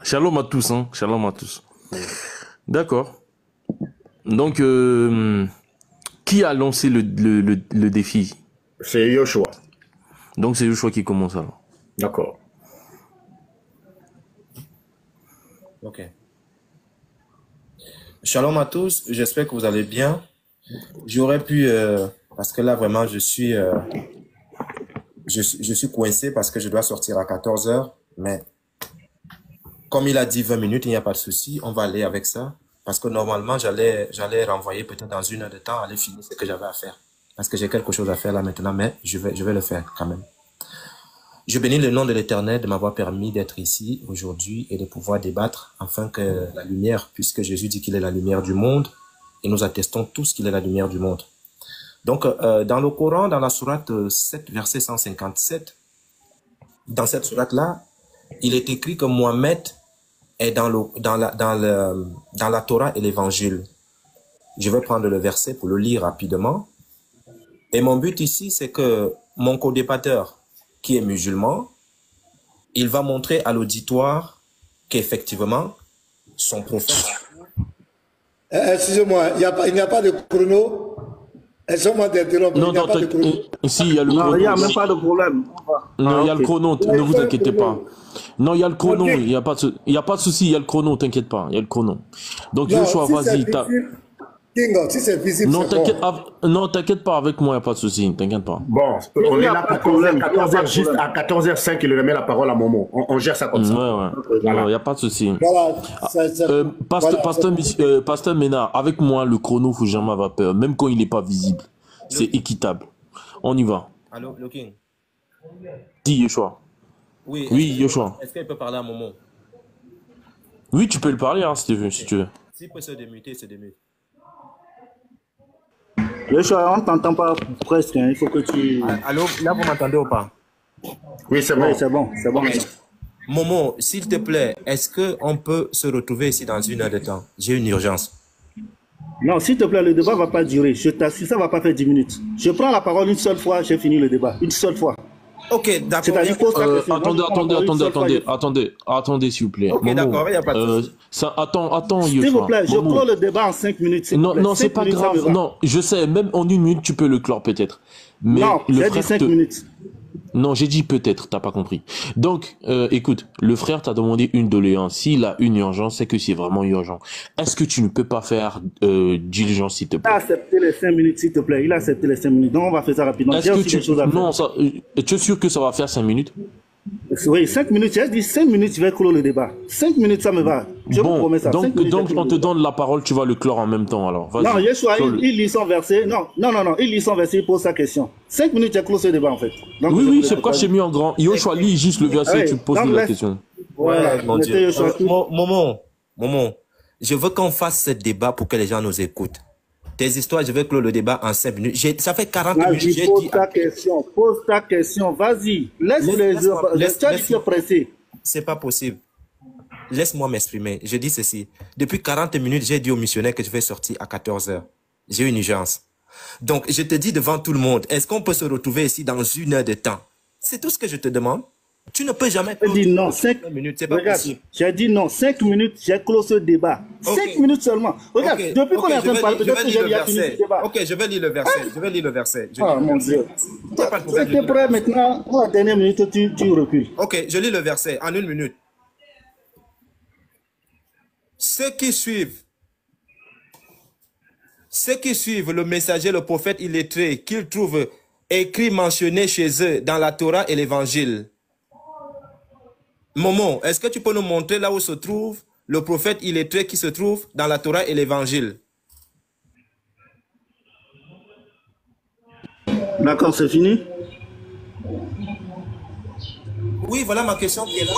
Shalom à tous, hein. Shalom à tous. D'accord. Donc, qui a lancé le défi? C'est Yoshua. Donc, c'est Joshua qui commence alors. D'accord. Ok. Shalom à tous, j'espère que vous allez bien. J'aurais pu, parce que là vraiment je suis coincé parce que je dois sortir à 14 h, mais comme il a dit 20 minutes, il n'y a pas de souci, on va aller avec ça. Parce que normalement, j'allais renvoyer peut-être dans 1 heure de temps, aller finir ce que j'avais à faire. Parce que j'ai quelque chose à faire là maintenant, mais je vais le faire quand même. Je bénis le nom de l'Éternel de m'avoir permis d'être ici aujourd'hui et de pouvoir débattre afin que la lumière, puisque Jésus dit qu'il est la lumière du monde, et nous attestons tous qu'il est la lumière du monde. Donc, dans le Coran, dans la sourate 7, verset 157, dans cette sourate-là, il est écrit que Mohammed est dans la Torah et l'Évangile. Je vais prendre le verset pour le lire rapidement. Et mon but ici, c'est que mon co-débatteur, qui est musulman, il va montrer à l'auditoire qu'effectivement, son prophète... Excusez-moi, il n'y a pas de chrono. Excusez-moi d'interrompre. Non, non, si, il y a le chrono. Non, il n'y a même pas de problème. Non, il y a le chrono, ne vous inquiétez pas. Non, il y a le chrono, il n'y a pas de souci, il y a le chrono, t'inquiète pas, il y a le chrono. Donc, Joshua, vas-y. Kingo, si c'est visible, non, t'inquiète pas, avec moi, il n'y a pas de souci, t'inquiète pas. Bon, on est là à 14h, juste à 14h05, il remet la parole à Momo. On gère ça comme ça. Ouais. Voilà. Il n'y a pas de souci. Voilà. Pasteur Ménard, avec moi, le chrono, faut jamais avoir peur, même quand il n'est pas visible. C'est équitable. On y va. Allô, le King? Dis, Yoshua. Oui, Yoshua. Est-ce qu'il peut parler à Momo? Oui, tu peux le parler, hein, si tu veux. S'il peut se démuter, se démute. Yoshua, on ne t'entend pas presque, hein. Il faut que tu... Allô, là vous m'entendez ou pas? Oui, c'est bon. Oui, c'est bon, c'est bon. Momo, s'il te plaît, est-ce qu'on peut se retrouver ici dans 1 heure de temps? J'ai une urgence. Non, s'il te plaît, le débat ne va pas durer. Je t'assure, ça ne va pas faire 10 minutes. Je prends la parole une seule fois, j'ai fini le débat. Une seule fois. Ok, d'accord. Attendez, s'il vous plaît. Ok, d'accord, il n'y a pas de souci. Attends, s'il vous plaît, je clôt le débat en 5 minutes. Non, c'est pas grave. Non, je sais, même en 1 minute, tu peux le clore peut-être. Mais non, j'ai dit 5 minutes. Non, j'ai dit peut-être, t'as pas compris. Donc, écoute, le frère t'a demandé une doléance. S'il a une urgence, c'est que c'est vraiment urgent. Est-ce que tu ne peux pas faire diligence, s'il te plaît? Il a accepté les 5 minutes, s'il te plaît. Il a accepté les 5 minutes. Donc, on va faire ça rapidement. J'ai aussi des choses à faire. Non, tu es sûr que ça va faire 5 minutes? Oui, 5 minutes. J'ai dit 5 minutes, je vais clore le débat. 5 minutes, ça me va. Je vous promets ça. Donc on te donne la parole, tu vas le clore en même temps, alors. Non, Yeshua, il lit son verset. Non. Il lit son verset, il pose sa question. 5 minutes, j'ai close ce débat, en fait. Donc, oui, c'est pourquoi j'ai mis en grand. Yoshua, lis juste le verset, tu poses la question. Ouais, mon Dieu. Momo, je veux qu'on fasse ce débat pour que les gens nous écoutent. Tes histoires, je vais clore le débat en 5 minutes. Ça fait 40 minutes. Pose ta question, vas-y. Laisse les gens pressés. C'est pas possible. Laisse-moi m'exprimer. Je dis ceci. Depuis 40 minutes, j'ai dit au missionnaire que je vais sortir à 14 h. J'ai une urgence. Donc, je te dis devant tout le monde, est-ce qu'on peut se retrouver ici dans 1 heure de temps? C'est tout ce que je te demande. Tu ne peux jamais... J'ai dit non, 5 minutes, c'est pas possible. J'ai dit non, 5 minutes, j'ai close ce débat. 5 minutes seulement. Regarde, depuis qu'on est en train de parler, peut-être que j'ai bien fini le débat. Ok, je vais lire le verset. Ah, mon Dieu. Tu es prêt maintenant? Pour la dernière minute, tu recules. Ok, je lis le verset en 1 minute. Ceux qui suivent le messager, le prophète illettré, qu'ils trouvent écrit mentionné chez eux dans la Torah et l'Évangile. Momo, est-ce que tu peux nous montrer là où se trouve le prophète illettré qui se trouve dans la Torah et l'Évangile? D'accord, c'est fini? Oui, voilà ma question qui est là.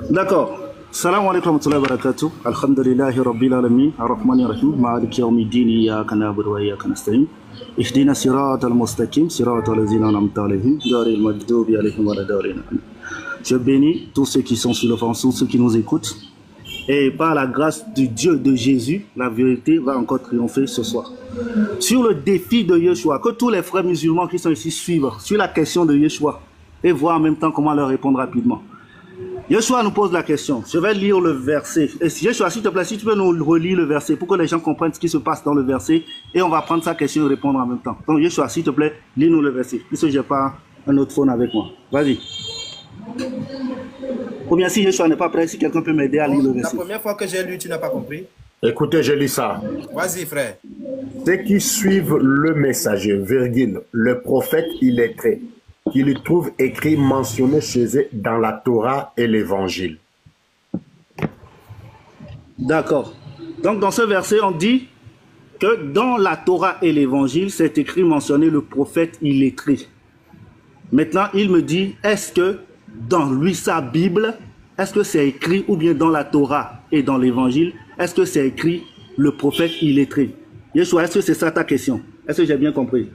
D'accord. Salam alaikum wa rahmatullahi wa barakatuh. Alhamdulillahi rabbil alamin. Ar-Rahmani ar-Rahim. Maliki yawmiddin. Iyyaka na'budu wa iyyaka nasta'in. Ihdina siratal mustaqim. Siratal ladzina an'amta alaihim. Ghayril maghdubi alaihim waladdallin. Je bénis tous ceux qui sont sur le fond, tous ceux qui nous écoutent. Et par la grâce du Dieu de Jésus, la vérité va encore triompher ce soir. Sur le défi de Yeshua, que tous les frères musulmans qui sont ici suivent sur la question de Yeshua et voir en même temps comment leur répondre rapidement. Yeshua nous pose la question. Je vais lire le verset. Et Yeshua, s'il te plaît, si tu peux nous relire le verset pour que les gens comprennent ce qui se passe dans le verset et on va prendre sa question et répondre en même temps. Donc Yeshua, s'il te plaît, lis-nous le verset. Puisque je n'ai pas un autre phone avec moi. Vas-y. Ou bien si Yeshua n'est pas prêt, si quelqu'un peut m'aider à lire le verset. La première fois que j'ai lu, tu n'as pas compris? Écoutez, je lis ça. Vas-y, frère. Ceux qui suivent le messager, virgule, le prophète illettré, qui le trouve écrit, mentionné chez eux dans la Torah et l'Évangile. D'accord. Donc dans ce verset, on dit que dans la Torah et l'Évangile, c'est écrit, mentionné le prophète illettré. Maintenant, il me dit, est-ce que dans lui, sa Bible, est-ce que c'est écrit, ou bien dans la Torah et dans l'Évangile, est-ce que c'est écrit le prophète illettré? Yeshua, est-ce que c'est ça ta question? Est-ce que j'ai bien compris?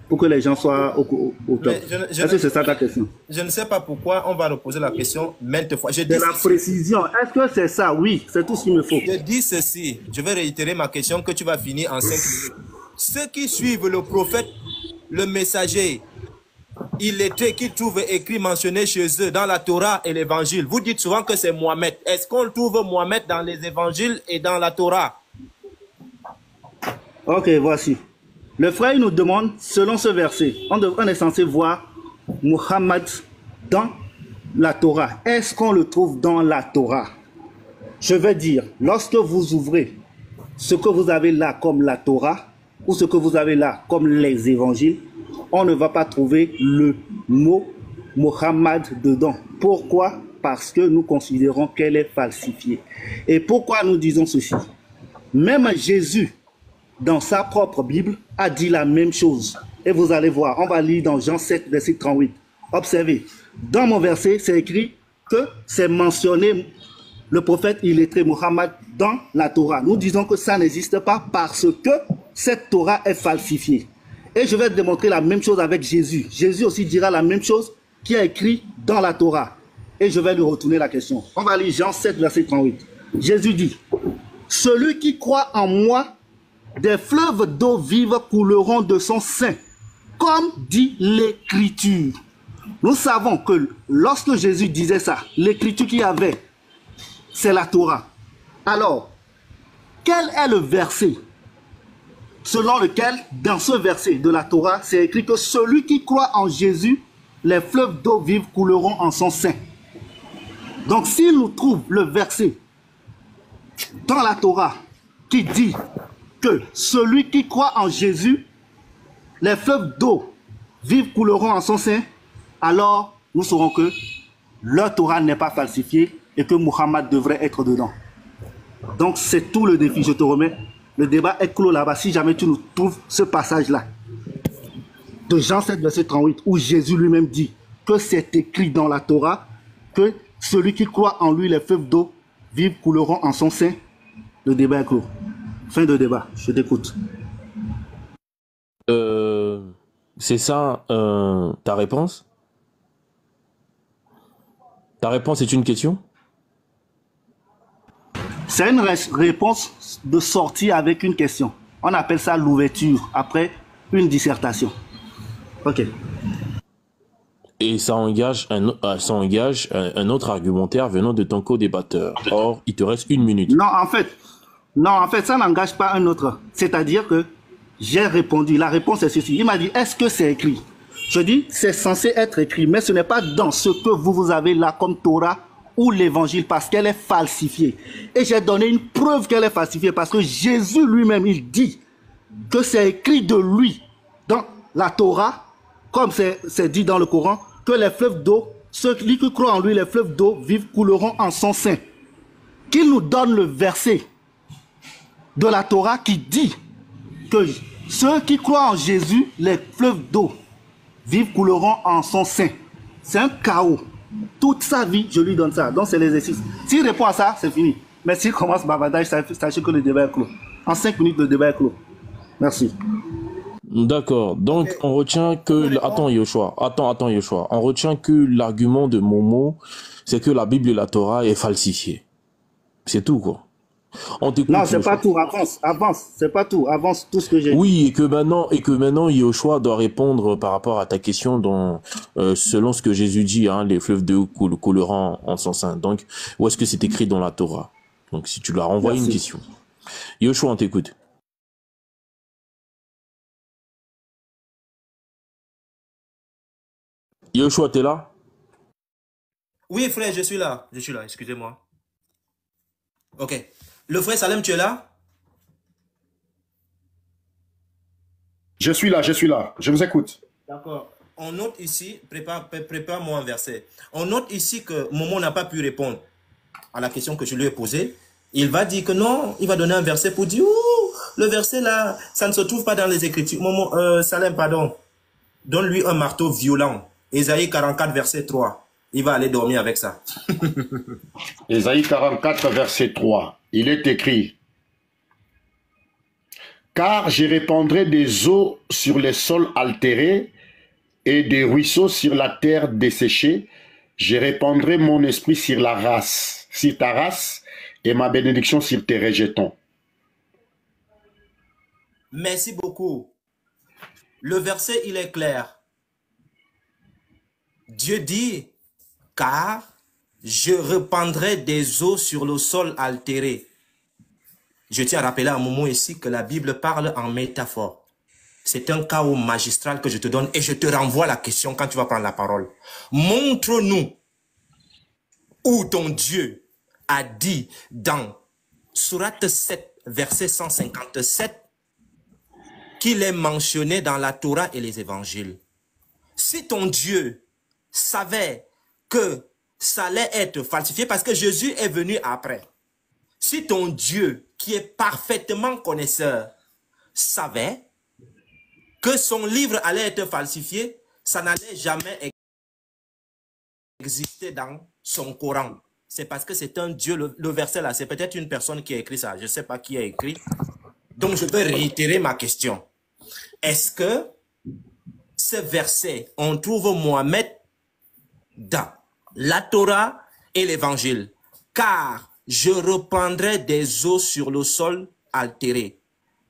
Pour que les gens soient au top. Est-ce que c'est ça ta question? Je ne sais pas pourquoi on va nous poser la question maintes fois. De la précision. Est-ce que c'est ça? Oui, c'est tout ce qu'il me faut. Je dis ceci. Je vais réitérer ma question que tu vas finir en 5 minutes. Ceux qui suivent le prophète, le messager, illettré, qui trouve écrit, mentionné chez eux dans la Torah et l'Évangile. Vous dites souvent que c'est Mohamed. Est-ce qu'on trouve Mohamed dans les Évangiles et dans la Torah? Ok, voici. Le frère il nous demande, selon ce verset, on est censé voir Muhammad dans la Torah. Est-ce qu'on le trouve dans la Torah? Je veux dire, lorsque vous ouvrez ce que vous avez là comme la Torah, ou ce que vous avez là comme les évangiles, on ne va pas trouver le mot Muhammad dedans. Pourquoi? Parce que nous considérons qu'elle est falsifiée. Et pourquoi nous disons ceci? Même Jésus, dans sa propre Bible, a dit la même chose. Et vous allez voir, on va lire dans Jean 7, verset 38. Observez, dans mon verset, c'est écrit que c'est mentionné le prophète illettré Muhammad dans la Torah. Nous disons que ça n'existe pas parce que cette Torah est falsifiée. Et je vais démontrer la même chose avec Jésus. Jésus aussi dira la même chose qui est écrit dans la Torah. Et je vais lui retourner la question. On va lire Jean 7, verset 38. Jésus dit, « Celui qui croit en moi, des fleuves d'eau vive couleront de son sein, comme dit l'Écriture. » Nous savons que lorsque Jésus disait ça, l'Écriture qu'il y avait, c'est la Torah. Alors, quel est le verset selon lequel, dans ce verset de la Torah, c'est écrit que celui qui croit en Jésus, les fleuves d'eau vive couleront en son sein? Donc, s'il nous trouve le verset dans la Torah qui dit que celui qui croit en Jésus, les fleuves d'eau vive couleront en son sein, alors nous saurons que leur Torah n'est pas falsifiée et que Muhammad devrait être dedans. Donc c'est tout le défi, je te remets. Le débat est clos là-bas. Si jamais tu nous trouves ce passage-là de Jean 7, verset 38, où Jésus lui-même dit que c'est écrit dans la Torah que celui qui croit en lui, les fleuves d'eau vive couleront en son sein, le débat est clos. Fin de débat, je t'écoute. C'est ça ta réponse? Ta réponse est une question? C'est une réponse de sortie avec une question. On appelle ça l'ouverture, après une dissertation. Ok. Et ça engage un autre argumentaire venant de ton co-débatteur. Or, il te reste 1 minute. Non, en fait, ça n'engage pas un autre. C'est-à-dire que j'ai répondu. La réponse est ceci. Il m'a dit, est-ce que c'est écrit? Je dis, c'est censé être écrit, mais ce n'est pas dans ce que vous avez là comme Torah ou l'évangile, parce qu'elle est falsifiée. Et j'ai donné une preuve qu'elle est falsifiée, parce que Jésus lui-même, il dit que c'est écrit de lui dans la Torah, comme c'est dit dans le Coran, que les fleuves d'eau, ceux qui croient en lui, les fleuves d'eau vivent couleront en son sein. Qu'il nous donne le verset de la Torah qui dit que ceux qui croient en Jésus, les fleuves d'eau vivent couleront en son sein. C'est un chaos. Toute sa vie, je lui donne ça. Donc c'est l'exercice. S'il répond à ça, c'est fini. Mais s'il commence bavardage, sachez que le débat est clos. En 5 minutes, le débat est clos. Merci. D'accord. Donc, on retient que... Attends, Yoshua. On retient que l'argument de Momo, c'est que la Bible et la Torah est falsifiée. C'est tout, quoi. On t'écoute. Non, c'est pas Yoshua. tout. Avance. C'est pas tout. Avance tout ce que j'ai dit. Oui, et que maintenant, Yoshua doit répondre par rapport à ta question selon ce que Jésus dit, hein, les fleuves d'eau couleront en son sein. Donc, où est-ce que c'est écrit dans la Torah? Donc, si tu leur renvoies une Merci. question. Yoshua, on t'écoute. Yoshua, t'es là? Oui, frère, je suis là, excusez-moi. Ok. Le frère Salem, tu es là? Je suis là, je vous écoute. D'accord. On note ici, prépare-moi un verset. On note ici que Momo n'a pas pu répondre à la question que je lui ai posée. Il va dire que non, il va donner un verset pour dire, ouh, le verset là, ça ne se trouve pas dans les Écritures. Momo, Salem, pardon. Donne-lui un marteau violent. Ésaïe 44, verset 3. Il va aller dormir avec ça. Ésaïe 44, verset 3. Il est écrit: Car je répandrai des eaux sur les sols altérés et des ruisseaux sur la terre desséchée. Je répandrai mon esprit sur ta race, et ma bénédiction sur tes rejetons. Merci beaucoup. Le verset, il est clair. Dieu dit, car je répandrai des eaux sur le sol altéré. Je tiens à rappeler à un moment ici que la Bible parle en métaphore. C'est un chaos magistral que je te donne et je te renvoie la question quand tu vas prendre la parole. Montre-nous où ton Dieu a dit dans Sourate 7, verset 157, qu'il est mentionné dans la Torah et les évangiles. Si ton Dieu savait que ça allait être falsifié, parce que Jésus est venu après. Si ton Dieu, qui est parfaitement connaisseur, savait que son livre allait être falsifié, ça n'allait jamais exister dans son Coran. C'est parce que c'est un Dieu, le verset là, c'est peut-être une personne qui a écrit ça. Je ne sais pas qui a écrit. Donc je vais réitérer ma question. Est-ce que ce verset, on trouve Mohamed dans la Torah et l'évangile? Car je répandrai des eaux sur le sol altéré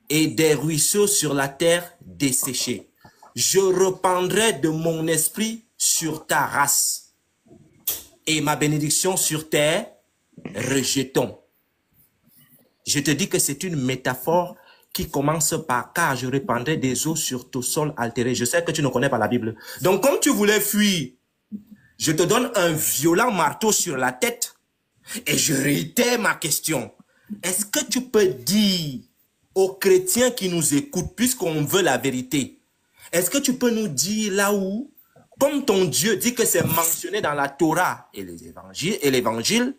et des ruisseaux sur la terre desséchée. Je répandrai de mon esprit sur ta race et ma bénédiction sur tes rejetons. Je te dis que c'est une métaphore qui commence par « car je répandrai des eaux sur ton sol altéré ». Je sais que tu ne connais pas la Bible. Donc comme tu voulais fuir, je te donne un violent marteau sur la tête et je réitère ma question. Est-ce que tu peux dire aux chrétiens qui nous écoutent, puisqu'on veut la vérité, est-ce que tu peux nous dire là où, comme ton Dieu dit que c'est mentionné dans la Torah et l'évangile,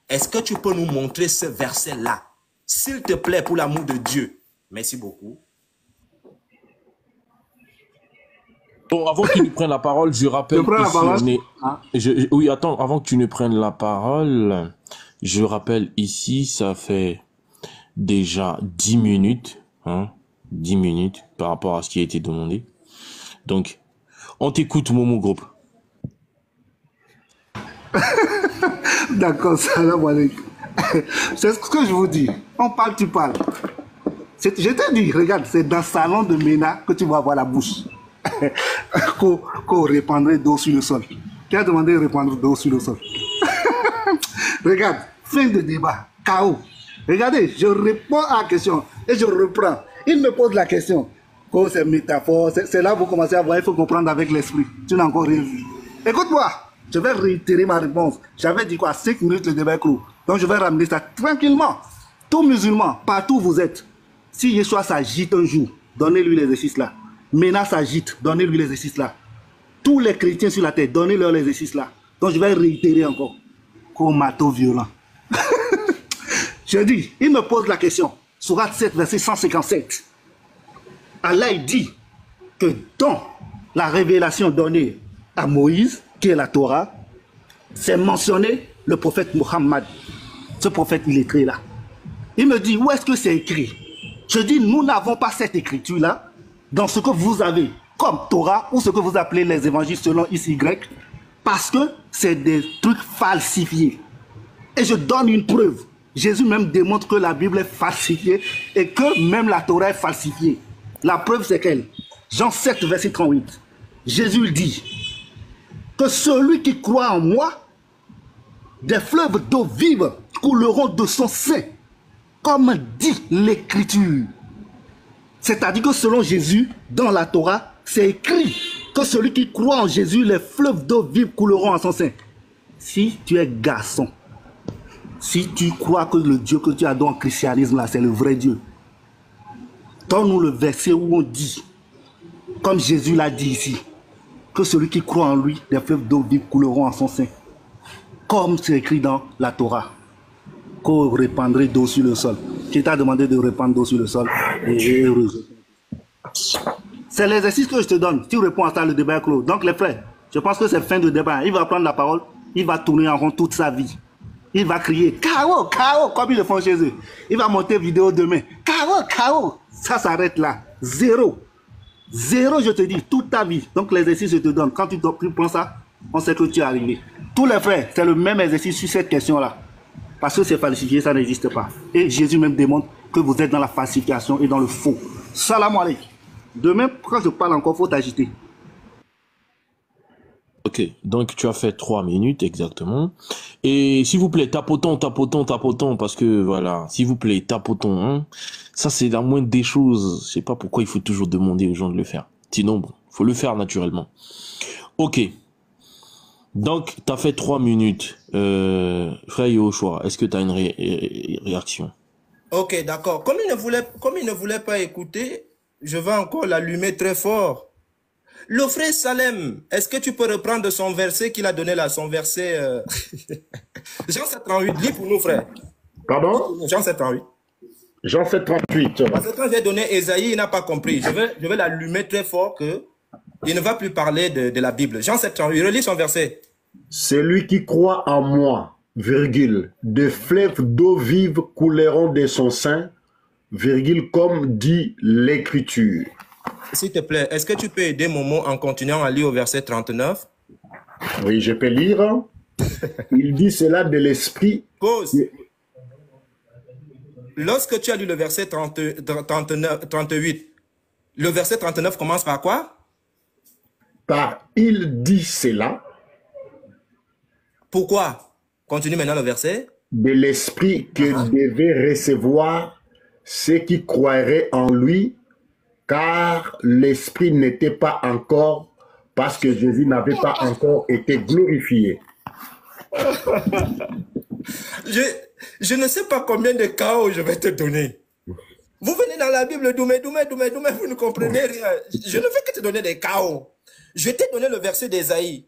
est-ce que tu peux nous montrer ce verset-là? S'il te plaît, pour l'amour de Dieu. Merci beaucoup. Bon, avant qu'il ne prenne la parole, je rappelle prends la ici, parole. oui, attends, avant que tu ne prennes la parole, je rappelle ici, ça fait déjà 10 minutes, hein, 10 minutes par rapport à ce qui a été demandé. Donc, on t'écoute, Momo Group. D'accord, salam alaikum. C'est ce que je vous dis. On parle, tu parles. Je te dis, regarde, c'est dans le salon de Ména que tu vas voir la bouche. Qu'on répandrait d'eau sur le sol. Qui a demandé de répandre d'eau sur le sol? Regarde, fin de débat, chaos. Regardez, je réponds à la question et je reprends. Il me pose la question. Quand c'est métaphore, c'est là que vous commencez à voir, il faut comprendre avec l'esprit. Tu n'as encore rien vu. Écoute-moi, je vais réitérer ma réponse. J'avais dit quoi, 5 minutes le débat est clos. Donc je vais ramener ça tranquillement. Tout musulman, partout où vous êtes, si Yeshua s'agite un jour, donnez-lui l'exercice là. Ména s'agite, donnez-lui l'exercice là. Tous les chrétiens sur la terre, donnez-leur l'exercice là. Donc je vais réitérer encore. Comme marteau violent. Je dis, il me pose la question. Sourate 7, verset 157. Allah dit que dans la révélation donnée à Moïse, qui est la Torah, c'est mentionné le prophète Muhammad. Ce prophète illettré là. Il me dit, où est-ce que c'est écrit? Je dis, nous n'avons pas cette écriture-là dans ce que vous avez comme Torah ou ce que vous appelez les évangiles selon XY, parce que c'est des trucs falsifiés. Et je donne une preuve. Jésus même démontre que la Bible est falsifiée et que même la Torah est falsifiée. La preuve, c'est qu'elle. Jean 7, verset 38. Jésus dit que celui qui croit en moi, des fleuves d'eau vive couleront de son sein, comme dit l'Écriture. C'est-à-dire que selon Jésus, dans la Torah, c'est écrit que celui qui croit en Jésus, les fleuves d'eau vive couleront en son sein. Si tu es garçon, si tu crois que le Dieu que tu adores en christianisme, là, c'est le vrai Dieu, donne-nous le verset où on dit, comme Jésus l'a dit ici, que celui qui croit en lui, les fleuves d'eau vive couleront en son sein. Comme c'est écrit dans la Torah, qu'on répandrait d'eau sur le sol. Qui t'a demandé de répandre d'eau sur le sol. C'est l'exercice que je te donne. Si tu réponds à ça, le débat est clos. Donc les frères, je pense que c'est fin de débat. Il va prendre la parole, il va tourner en rond toute sa vie. Il va crier KO, KO, comme ils le font chez eux. Il va monter vidéo demain. KO, KO. Ça s'arrête là. Zéro. Zéro, je te dis, toute ta vie. Donc l'exercice, je te donne. Quand tu prends ça, on sait que tu es arrivé. Tous les frères, c'est le même exercice sur cette question-là. Parce que c'est falsifié, ça n'existe pas. Et Jésus même démontre que vous êtes dans la falsification et dans le faux. Salam alaikum. Demain, quand je parle encore, il faut t'agiter. Ok, donc tu as fait 3 minutes exactement. Et s'il vous plaît, tapotons, parce que voilà, s'il vous plaît, tapotons. Hein. Ça, c'est la moindre des choses. Je sais pas pourquoi il faut toujours demander aux gens de le faire. Sinon, bon, faut le faire naturellement. Ok. Donc, tu as fait 3 minutes. Frère Yoshua, est-ce que tu as une réaction? Ok, d'accord. Comme il ne voulait pas écouter, je vais encore l'allumer très fort. Le frère Salem, est-ce que tu peux reprendre son verset qu'il a donné là, son verset Jean 7,38, lis pour nous, frère. Pardon? Jean 7,38. Jean 7,38. Parce que quand j'ai donné Ésaïe, il n'a pas compris. Je vais l'allumer très fort que il ne va plus parler de la Bible. Jean 7,38, relis son verset. Celui qui croit en moi, virgule, des fleuves d'eau vive couleront de son sein, virgule, comme dit l'Écriture. S'il te plaît, est-ce que tu peux aider Momo en continuant à lire au verset 39? Oui, je peux lire. Il dit cela de l'esprit. Pause. Lorsque tu as lu le verset 38, le verset 39 commence par quoi? Par il dit cela. Pourquoi? Continue maintenant le verset. De l'esprit que devaient recevoir ceux qui croiraient en lui, car l'esprit n'était pas encore, parce que Jésus n'avait pas encore été glorifié. Je ne sais pas combien de chaos je vais te donner. Vous venez dans la Bible, doumé, vous ne comprenez rien. Je ne fais que te donner des chaos. Je t'ai donné le verset d'Ésaïe.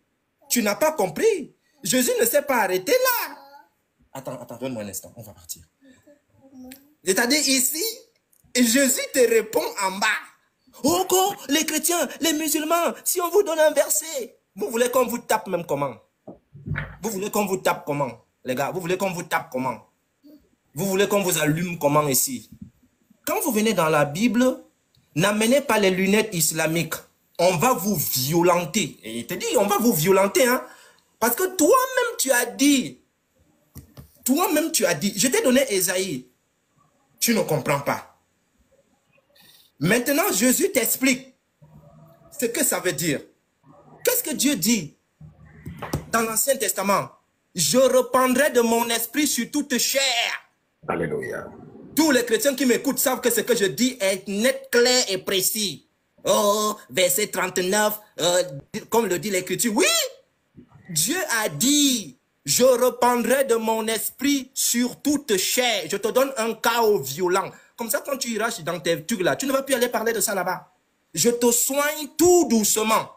Tu n'as pas compris. Jésus ne s'est pas arrêté là. Attends, donne-moi un instant, on va partir. C'est-à-dire ici, Jésus te répond en bas. Oh, les chrétiens, les musulmans, si on vous donne un verset, vous voulez qu'on vous tape même comment? Vous voulez qu'on vous tape comment, les gars? Vous voulez qu'on vous tape comment? Vous voulez qu'on vous allume comment ici? Quand vous venez dans la Bible, n'amenez pas les lunettes islamiques. On va vous violenter. Et il te dit, on va vous violenter, hein? Parce que toi-même, tu as dit, je t'ai donné Ésaïe. Tu ne comprends pas. Maintenant, Jésus t'explique ce que ça veut dire. Qu'est-ce que Dieu dit dans l'Ancien Testament? Je reprendrai de mon esprit sur toute chair. Alléluia. Tous les chrétiens qui m'écoutent savent que ce que je dis est net, clair et précis. Oh, verset 39, comme le dit l'Écriture. Oui, Dieu a dit, je reprendrai de mon esprit sur toute chair. Je te donne un chaos violent. Comme ça, quand tu iras dans tes trucs là, tu ne vas plus aller parler de ça là-bas. Je te soigne tout doucement.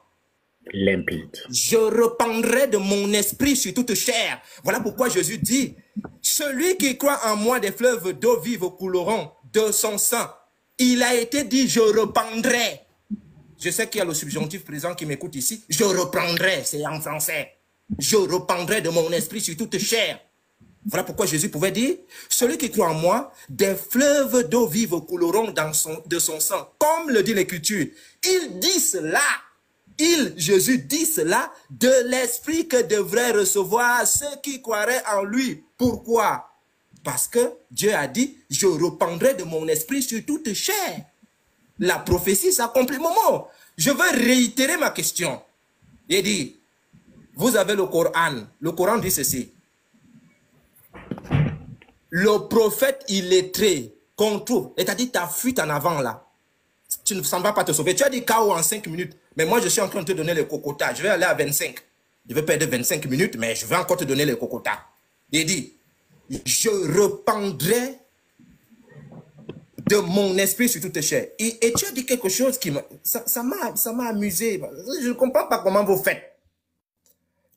Limpide. Je reprendrai de mon esprit sur toute chair. Voilà pourquoi Jésus dit, celui qui croit en moi, des fleuves d'eau vive couleront de son sang. Il a été dit, je reprendrai. Je sais qu'il y a le subjonctif présent qui m'écoute ici. Je reprendrai, c'est en français. Je reprendrai de mon esprit sur toute chair. Voilà pourquoi Jésus pouvait dire, celui qui croit en moi, des fleuves d'eau vive couleront de son sang. Comme le dit l'Écriture. Il dit cela. Jésus dit cela de l'esprit que devraient recevoir ceux qui croiraient en lui. Pourquoi? Parce que Dieu a dit, je répandrai de mon esprit sur toute chair. La prophétie s'accomplit. Moment. Je veux réitérer ma question. Il dit, vous avez le Coran. Le Coran dit ceci. Le prophète illettré qu'on trouve, c'est-à-dire ta fuite en avant là, tu ne sembles pas te sauver. Tu as dit KO en 5 minutes, mais moi je suis en train de te donner les cocotas. Je vais aller à 25. Je vais perdre 25 minutes, mais je vais encore te donner les cocotas. Il dit, je répandrai de mon esprit sur toute chair. Et tu as dit quelque chose qui m'a amusé. Je ne comprends pas comment vous faites.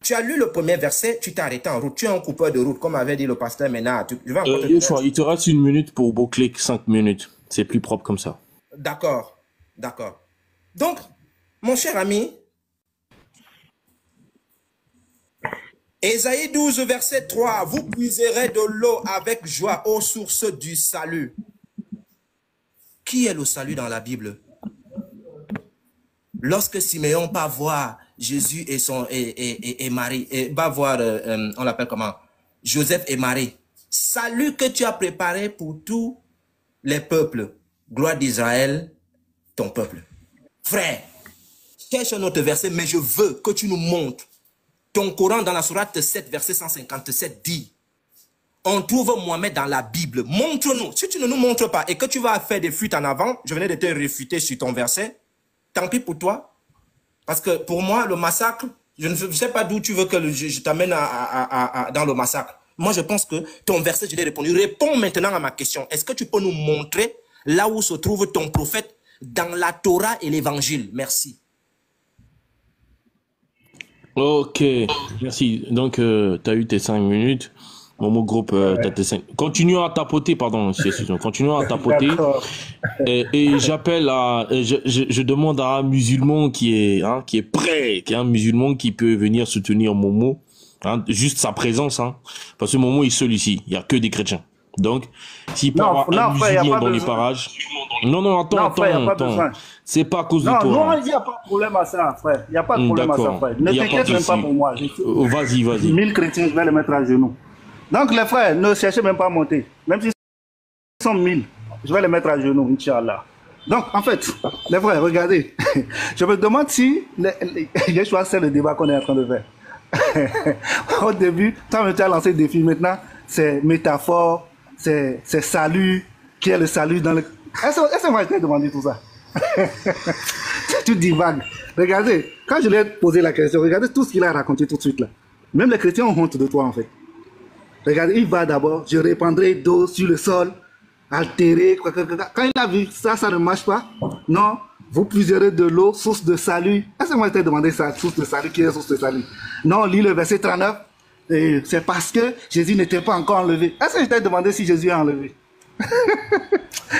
Tu as lu le premier verset, tu t'es arrêté en route. Tu es un coupeur de route, comme avait dit le pasteur Ménard. Il te reste 1 minute pour boucler 5 minutes. C'est plus propre comme ça. D'accord, d'accord. Donc, mon cher ami, Ésaïe 12, verset 3, vous puiserez de l'eau avec joie aux sources du salut. Qui est le salut dans la Bible? Lorsque Siméon va voir Jésus et Marie, et va voir, on l'appelle comment? Joseph et Marie. Salut que tu as préparé pour tous les peuples. Gloire d'Israël, ton peuple. Frère, cherche un autre verset, mais je veux que tu nous montres. Ton Coran dans la sourate 7, verset 157 dit, on trouve Mohamed dans la Bible. Montre-nous. Si tu ne nous montres pas et que tu vas faire des fuites en avant, je venais de te réfuter sur ton verset, tant pis pour toi. Parce que pour moi, le massacre, je ne sais pas d'où tu veux que je t'amène dans le massacre. Moi, je pense que ton verset, je l'ai répondu. Réponds maintenant à ma question. Est-ce que tu peux nous montrer là où se trouve ton prophète dans la Torah et l'Évangile? Merci. Ok, merci. Donc, tu as eu tes 5 minutes. Momo Group, t'as tes 5. Continuons à tapoter, pardon. Continuons à tapoter. Et j'appelle à, je demande à un musulman qui est prêt, qui est un musulman qui peut venir soutenir Momo, juste sa présence, parce que Momo est seul ici. Il y a que des chrétiens. Donc, s'il peut avoir un musulman dans les parages. Non, attends. C'est pas à cause de toi. Non, il n'y a pas de problème à ça, frère. Il n'y a pas de problème à ça, frère. Ne t'inquiète même pas pour moi. Vas-y. 1000 chrétiens, je vais les mettre à genoux. Donc, les frères, ne cherchez même pas à monter. Même s'ils sont 1000, je vais les mettre à genoux, Inch'Allah. Donc, en fait, les frères, regardez. Je me demande si Yeshua, c'est le débat qu'on est en train de faire. Au début, tu as lancé le défi. Maintenant, c'est métaphore, c'est salut. Qui est le salut dans le... Est-ce que moi, je t'ai demandé tout ça? Tu divagues. Regardez, quand je lui ai posé la question, regardez tout ce qu'il a raconté tout de suite là. Même les chrétiens ont honte de toi en fait. Regardez, il va d'abord, je répandrai d'eau sur le sol, altéré. Quand il a vu ça, ça ne marche pas. Non, vous puiserez de l'eau, source de salut. Est-ce que moi je t'ai demandé ça, source de salut, qui est source de salut? Non, lis le verset 39. C'est parce que Jésus n'était pas encore enlevé. Est-ce que je t'ai demandé si Jésus est enlevé?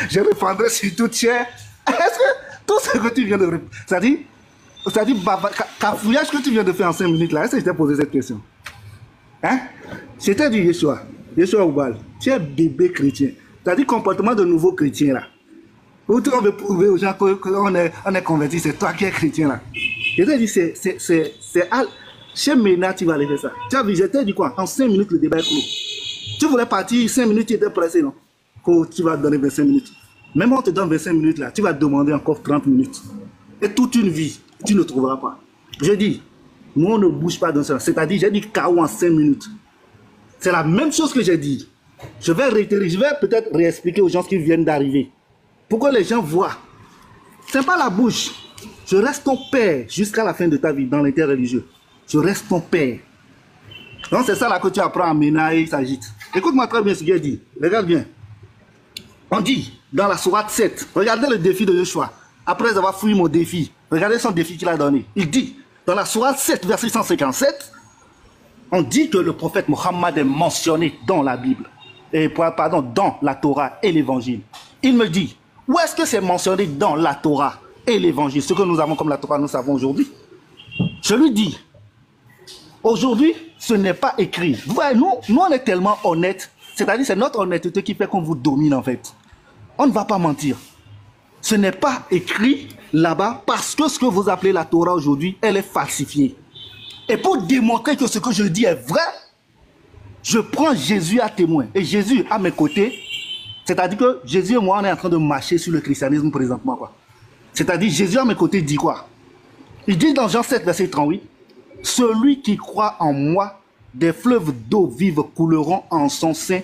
Je répandrai sur toute chair. Est-ce que tout ce que tu viens de... C'est-à-dire cafouillage que tu viens de faire en 5 minutes là, est-ce que je t'ai posé cette question? C'était du Yeshua Oubal. Tu es bébé chrétien. C'est-à-dire comportement de nouveau chrétien là. Où tu veux prouver aux gens qu'on est converti, c'est toi qui es chrétien là. Je t'ai dit, c'est chez Ménard, tu vas aller faire ça. Tu as vu, je t'ai dit quoi? En 5 minutes, le débat est clos. Tu voulais partir, 5 minutes, tu étais pressé, non? Tu vas donner 25 minutes. Même on te donne 25 minutes là, tu vas demander encore 30 minutes. Et toute une vie, tu ne trouveras pas. Je dis, nous on ne bouge pas dans ça. C'est-à-dire, j'ai dit KO en 5 minutes. C'est la même chose que j'ai dit. Je vais réitérer, je vais peut-être réexpliquer aux gens qui viennent d'arriver. Pour que les gens voient. Ce n'est pas la bouche. Je reste ton père jusqu'à la fin de ta vie dans l'interreligieux. Je reste ton père. Donc c'est ça là que tu apprends à Ménaï, il s'agite. Écoute-moi très bien ce qu'il a dit. Regarde bien. On dit dans la sourate 7, regardez le défi de Yeshua. Après avoir fouillé mon défi, regardez son défi qu'il a donné. Il dit, dans la sourate 7, verset 157, on dit que le prophète Mohammed est mentionné dans la Bible. Pardon, dans la Torah et l'Évangile. Il me dit, où est-ce que c'est mentionné dans la Torah et l'Évangile? Ce que nous avons comme la Torah, nous savons aujourd'hui. Je lui dis, aujourd'hui, ce n'est pas écrit. Vous voyez, nous on est tellement honnêtes. C'est-à-dire, c'est notre honnêteté qui fait qu'on vous domine, en fait. On ne va pas mentir. Ce n'est pas écrit là-bas parce que ce que vous appelez la Torah aujourd'hui, elle est falsifiée. Et pour démontrer que ce que je dis est vrai, je prends Jésus à témoin. Et Jésus à mes côtés, c'est-à-dire que Jésus et moi, on est en train de marcher sur le christianisme présentement, quoi. C'est-à-dire, Jésus à mes côtés dit quoi? Il dit dans Jean 7, verset 38, « Celui qui croit en moi, des fleuves d'eau vive couleront en son sein,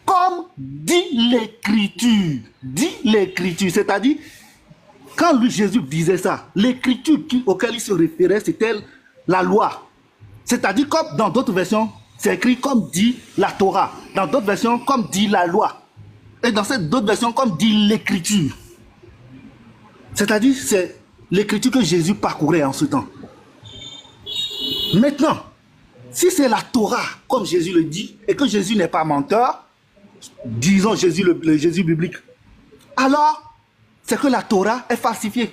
comme dit l'Écriture. » Dit l'Écriture, c'est-à-dire, quand lui, Jésus disait ça, l'Écriture auquel il se référait, c'était la loi. C'est-à-dire, comme dans d'autres versions, c'est écrit comme dit la Torah. Dans d'autres versions, comme dit la loi. Et dans cette d'autres versions, comme dit l'Écriture. C'est-à-dire, c'est l'Écriture que Jésus parcourait en ce temps. Maintenant, si c'est la Torah, comme Jésus le dit, et que Jésus n'est pas menteur, disons Jésus, le Jésus biblique, alors, c'est que la Torah est falsifiée.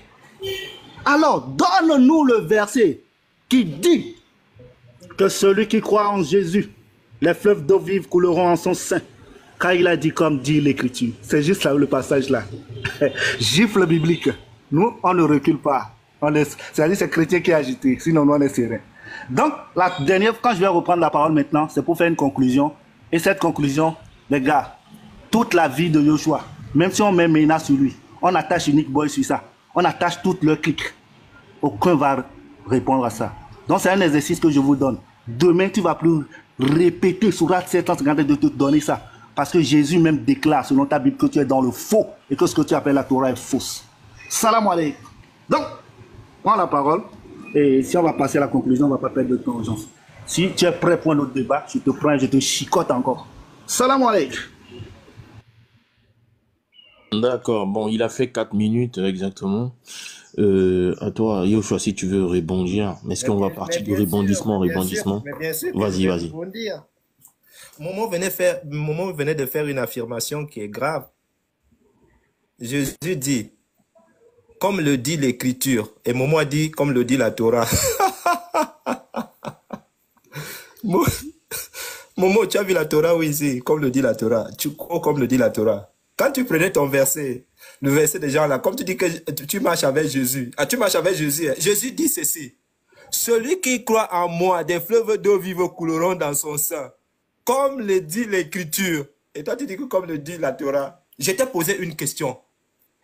Alors, donne-nous le verset qui dit que celui qui croit en Jésus, les fleuves d'eau vive couleront en son sein. Car il a dit comme dit l'Écriture. C'est juste là, le passage là. Gifle biblique. Nous, on ne recule pas. C'est-à-dire c'est chrétien qui a agité. Sinon, nous, on est serein. Donc, la dernière, quand je vais reprendre la parole maintenant, c'est pour faire une conclusion. Et cette conclusion, les gars, toute la vie de Yoshua, même si on met Ména sur lui, on attache Unique Boy sur ça, on attache tout le clic. Aucun va répondre à ça. Donc, c'est un exercice que je vous donne. Demain, tu ne vas plus répéter sur la 750 de te donner ça. Parce que Jésus même déclare, selon ta Bible, que tu es dans le faux et que ce que tu appelles la Torah est fausse. Salam alaikum. Donc, prends la parole. Et si on va passer à la conclusion, on ne va pas perdre de temps, Jean. Si tu es prêt pour notre débat, je te prends et je te chicote encore. Salam alaikum. D'accord, bon, il a fait 4 minutes exactement. À toi, Yoshua, si tu veux rebondir. Est-ce qu'on va partir du rebondissement, rebondissement? Vas-y, vas-y. Momo venait de faire une affirmation qui est grave. Jésus dit, comme le dit l'Écriture, et Momo a dit, comme le dit la Torah. Momo, tu as vu la Torah, oui, ici, comme le dit la Torah. Tu crois comme le dit la Torah. Quand tu prenais ton verset, le verset des gens là, comme tu dis que tu marches avec Jésus, tu marches avec Jésus, Jésus dit ceci, celui qui croit en moi, des fleuves d'eau vive couleront dans son sein, comme le dit l'Écriture. Et toi tu dis que comme le dit la Torah. Je t'ai posé une question.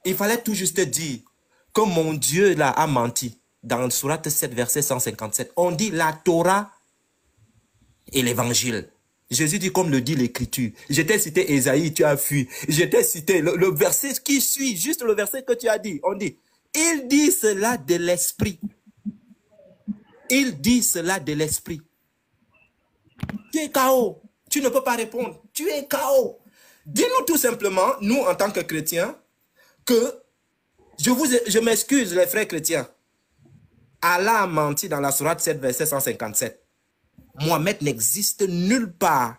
Il fallait tout juste dire que mon Dieu là a menti. Dans Sourate 7, verset 157, on dit la Torah et l'Évangile. Jésus dit comme le dit l'Écriture. Je t'ai cité Ésaïe, tu as fui. Je t'ai cité le verset qui suit, juste le verset que tu as dit. On dit, il dit cela de l'Esprit. Il dit cela de l'Esprit. Tu es KO. Tu ne peux pas répondre. Tu es KO. Dis-nous tout simplement, nous en tant que chrétiens, que je m'excuse les frères chrétiens. Allah a menti dans la sourate 7, verset 157. Mohamed n'existe nulle part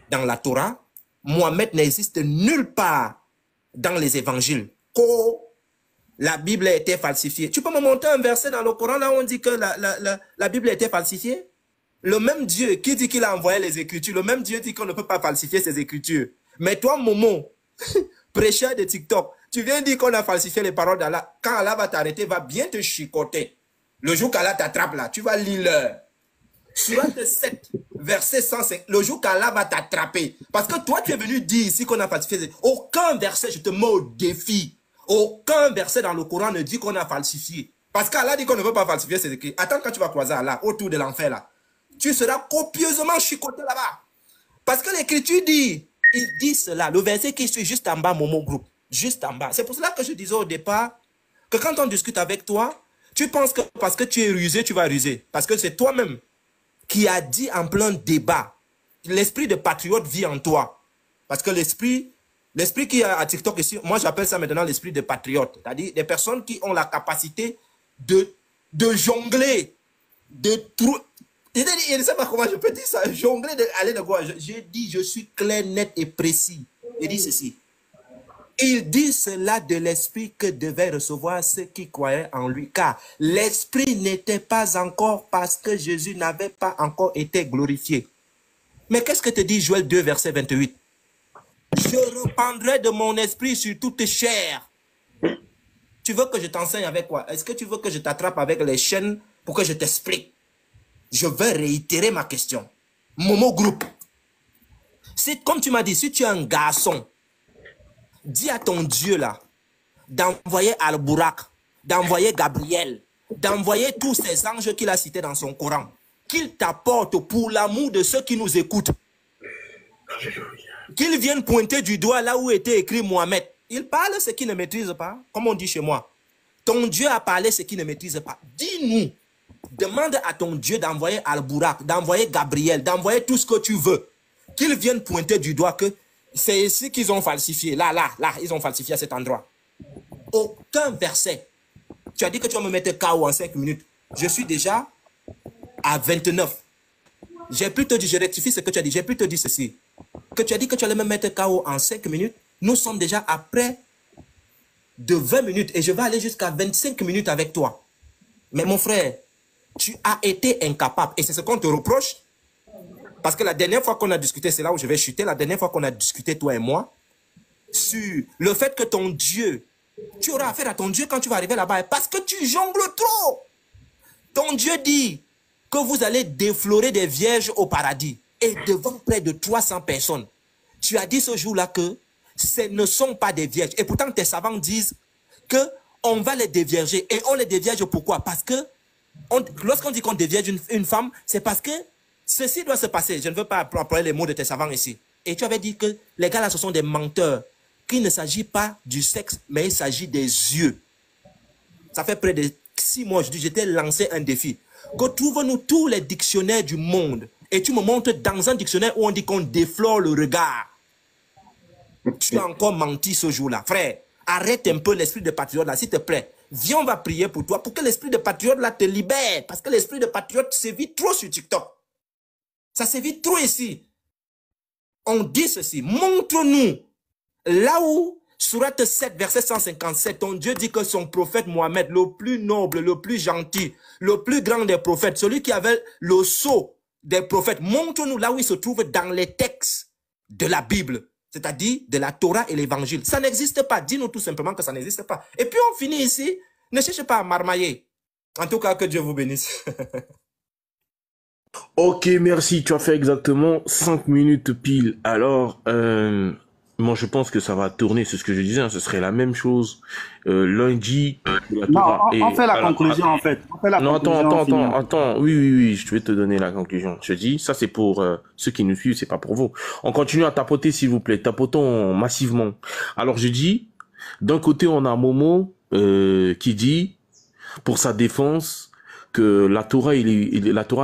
dans la Torah. Mohamed n'existe nulle part dans les évangiles. Oh, la Bible a été falsifiée. Tu peux me montrer un verset dans le Coran là où on dit que la Bible a été falsifiée? Le même Dieu qui dit qu'il a envoyé les Écritures, le même Dieu dit qu'on ne peut pas falsifier ses Écritures. Mais toi, Momo, prêcheur de TikTok, tu viens dire qu'on a falsifié les paroles d'Allah. Quand Allah va t'arrêter, va bien te chicoter. Le jour qu'Allah t'attrape là, tu vas lire l'heure. Sourate 7, verset 105, le jour qu'Allah va t'attraper. Parce que toi, tu es venu dire ici qu'on a falsifié. Aucun verset, je te mets au défi. Aucun verset dans le Coran ne dit qu'on a falsifié. Parce qu'Allah dit qu'on ne veut pas falsifier ses écrits. Attends, quand tu vas croiser Allah autour de l'enfer là, tu seras copieusement chicoté là-bas. Parce que l'Écriture dit, il dit cela. Le verset qui suit juste en bas, Momo Group. Juste en bas. C'est pour cela que je disais au départ que quand on discute avec toi, tu penses que parce que tu es rusé, tu vas ruser. Parce que c'est toi-même qui a dit en plein débat, l'esprit de patriote vit en toi. Parce que l'esprit qui est à TikTok ici, moi j'appelle ça maintenant l'esprit de patriote. C'est-à-dire des personnes qui ont la capacité de jongler, je ne sais pas comment je peux dire ça, jongler, aller de quoi. J'ai dit, je suis clair, net et précis. Il dit ceci. Il dit cela de l'esprit que devaient recevoir ceux qui croyaient en lui, car l'esprit n'était pas encore parce que Jésus n'avait pas encore été glorifié. Mais qu'est-ce que te dit Joël 2, verset 28? Je répandrai de mon esprit sur toute chair. Tu veux que je t'enseigne avec quoi? Est-ce que tu veux que je t'attrape avec les chaînes pour que je t'explique? Je vais réitérer ma question. Momo Group, Comme tu m'as dit, si tu es un garçon, dis à ton Dieu là, d'envoyer Al-Bourak, d'envoyer Gabriel, d'envoyer tous ces anges qu'il a cités dans son Coran, qu'il t'apporte pour l'amour de ceux qui nous écoutent. Qu'ils viennent pointer du doigt là où était écrit Mohamed. Il parle ce qu'il ne maîtrise pas, comme on dit chez moi. Ton Dieu a parlé ce qu'il ne maîtrise pas. Dis-nous, demande à ton Dieu d'envoyer Al-Bourak, d'envoyer Gabriel, d'envoyer tout ce que tu veux. Qu'ils viennent pointer du doigt que c'est ici qu'ils ont falsifié. Là, ils ont falsifié à cet endroit. Aucun verset. Tu as dit que tu vas me mettre KO en 5 minutes. Je suis déjà à 29. J'ai pu te dire, je rectifie ce que tu as dit, j'ai pu te dire ceci. Que tu as dit que tu allais me mettre KO en 5 minutes. Nous sommes déjà à près de 20 minutes et je vais aller jusqu'à 25 minutes avec toi. Mais mon frère, tu as été incapable et c'est ce qu'on te reproche. Parce que la dernière fois qu'on a discuté, c'est là où je vais chuter, la dernière fois qu'on a discuté, toi et moi, sur le fait que ton Dieu, tu auras affaire à ton Dieu quand tu vas arriver là-bas parce que tu jongles trop. Ton Dieu dit que vous allez déflorer des vierges au paradis et devant près de 300 personnes. Tu as dit ce jour-là que ce ne sont pas des vierges. Et pourtant, tes savants disent qu'on va les dévierger. Et on les dévierge pourquoi? Parce que lorsqu'on dit qu'on dévierge une femme, c'est parce que ceci doit se passer. Je ne veux pas employer les mots de tes savants ici. Et tu avais dit que les gars là, ce sont des menteurs. Qu'il ne s'agit pas du sexe, mais il s'agit des yeux. Ça fait près de 6 mois, je t'ai lancé un défi. Que trouve-nous tous les dictionnaires du monde et tu me montres dans un dictionnaire où on dit qu'on déflore le regard. Tu as encore menti ce jour-là. Frère, arrête un peu l'esprit de patriote là, s'il te plaît. Viens, on va prier pour toi pour que l'esprit de patriote là te libère. Parce que l'esprit de patriote sévit trop sur TikTok. Ça sévit trop ici. On dit ceci, montre-nous là où, Surat 7, verset 157, ton Dieu dit que son prophète Mohamed, le plus noble, le plus gentil, le plus grand des prophètes, celui qui avait le sceau des prophètes, montre-nous là où il se trouve dans les textes de la Bible, c'est-à-dire de la Torah et l'évangile. Ça n'existe pas. Dis-nous tout simplement que ça n'existe pas. Et puis on finit ici. Ne cherchez pas à marmailler. En tout cas, que Dieu vous bénisse. Ok, merci. Tu as fait exactement 5 minutes pile. Alors, moi, je pense que ça va tourner. C'est ce que je disais. Hein, ce serait la même chose lundi. Non, on fait la conclusion, en fait. On fait la conclusion, attends. Oui. Je vais te donner la conclusion. Je dis, ça, c'est pour ceux qui nous suivent. C'est pas pour vous. On continue à tapoter, s'il vous plaît. Tapotons massivement. Alors, je dis, d'un côté, on a Momo qui dit, pour sa défense, que la Torah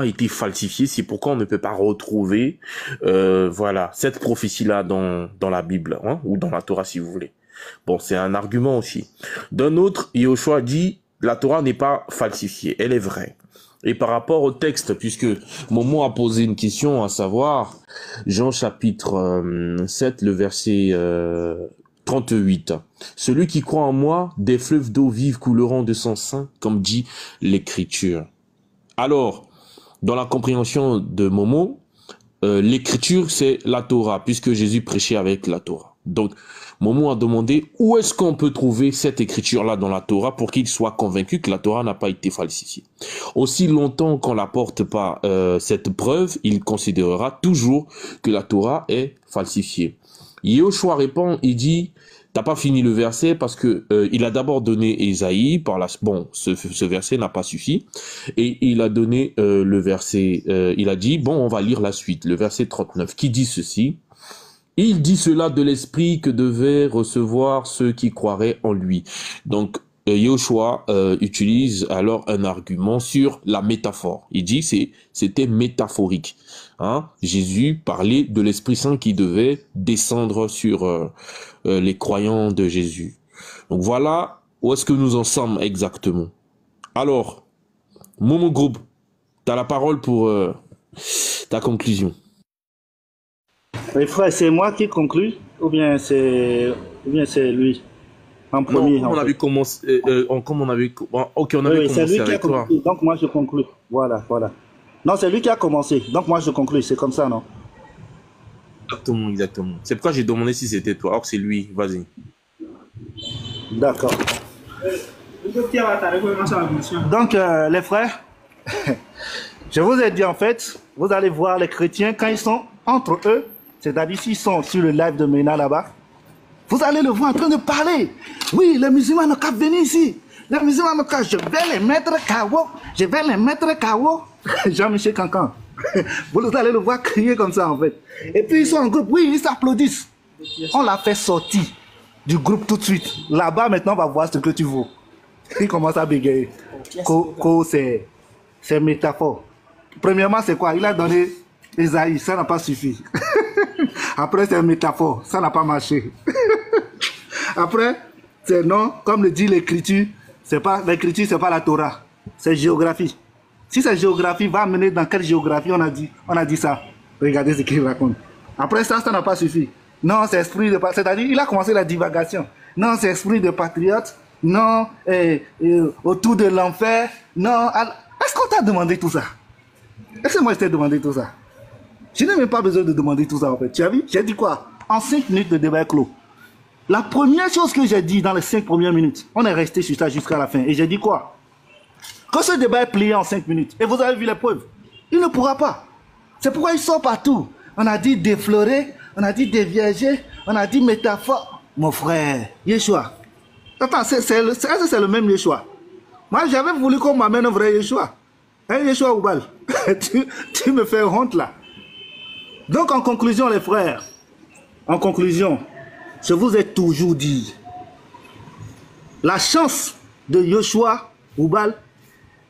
a été falsifiée, c'est pourquoi on ne peut pas retrouver voilà cette prophétie-là dans la Bible, hein, ou dans la Torah si vous voulez. Bon, c'est un argument aussi. D'un autre, Yoshua dit la Torah n'est pas falsifiée, elle est vraie. Et par rapport au texte, puisque Momo a posé une question, à savoir Jean chapitre 7, le verset 38. Celui qui croit en moi, des fleuves d'eau vive couleront de son sein, comme dit l'Écriture. Alors, dans la compréhension de Momo, l'Écriture, c'est la Torah, puisque Jésus prêchait avec la Torah. Donc, Momo a demandé où est-ce qu'on peut trouver cette Écriture-là dans la Torah pour qu'il soit convaincu que la Torah n'a pas été falsifiée. Aussi longtemps qu'on n'apporte pas cette preuve, il considérera toujours que la Torah est falsifiée. Yoshua répond, il dit, t'as pas fini le verset parce que il a d'abord donné Ésaïe, bon, ce verset n'a pas suffi, et il a donné le verset, il a dit, bon, on va lire la suite, le verset 39, qui dit ceci, il dit cela de l'esprit que devaient recevoir ceux qui croiraient en lui. Donc, Yoshua utilise alors un argument sur la métaphore. Il dit c'était métaphorique. Hein? Jésus parlait de l'Esprit Saint qui devait descendre sur les croyants de Jésus. Donc voilà où est-ce que nous en sommes exactement. Alors, Momo Group, tu as la parole pour ta conclusion. Les frères, c'est moi qui conclue ou bien c'est lui en premier? Non, on avait commencé, comme on avait, ok, on avait commencé avec toi. Donc moi je conclue. Voilà. Non, c'est lui qui a commencé. Donc moi je conclue. C'est comme ça, non? Exactement. C'est pourquoi j'ai demandé si c'était toi. Or c'est lui. Vas-y. D'accord. Donc les frères, je vous ai dit en fait, vous allez voir les chrétiens quand ils sont entre eux, c'est-à-dire s'ils sont sur le live de Mena là-bas, vous allez le voir en train de parler. Oui, les musulmans n'ont qu'à venir ici. Les musulmans n'ont qu'à, je vais les mettre KO. Je vais les mettre KO. Jean-Michel Cancan. Vous allez le voir crier comme ça en fait. Et puis ils sont en groupe, oui, ils s'applaudissent. On l'a fait sortir du groupe tout de suite. Là-bas maintenant, on va voir ce que tu vaux. Il commence à bégayer. C'est métaphore. Premièrement, c'est quoi? Il a donné Esaïe, ça n'a pas suffi. Après, c'est une métaphore, ça n'a pas marché. Après, c'est non, comme le dit l'écriture, c'est pas la Torah, c'est géographie. Si c'est géographie, va amener dans quelle géographie on a dit ça. Regardez ce qu'il raconte. Après ça n'a pas suffi. Non, c'est esprit de patriote. C'est-à-dire, il a commencé la divagation. Non, c'est esprit de patriote. Non, autour de l'enfer. Non, est-ce qu'on t'a demandé tout ça? Est-ce que moi je t'ai demandé tout ça? Je n'ai même pas besoin de demander tout ça en fait. Tu as vu? J'ai dit quoi? En 5 minutes de débat est clos. La première chose que j'ai dit dans les 5 premières minutes, on est resté sur ça jusqu'à la fin. Et j'ai dit quoi? Que ce débat est plié en 5 minutes. Et vous avez vu les preuves. Il ne pourra pas. C'est pourquoi il sort partout. On a dit déflorer, on a dit dévierger, on a dit métaphore. Mon frère, Yeshua. Attends, c'est le même Yeshua. Moi, j'avais voulu qu'on m'amène un vrai Yeshua. Hein, Yeshua Oubal? tu me fais honte là. Donc, en conclusion, les frères, en conclusion, je vous ai toujours dit, la chance de Yeshua Oubal,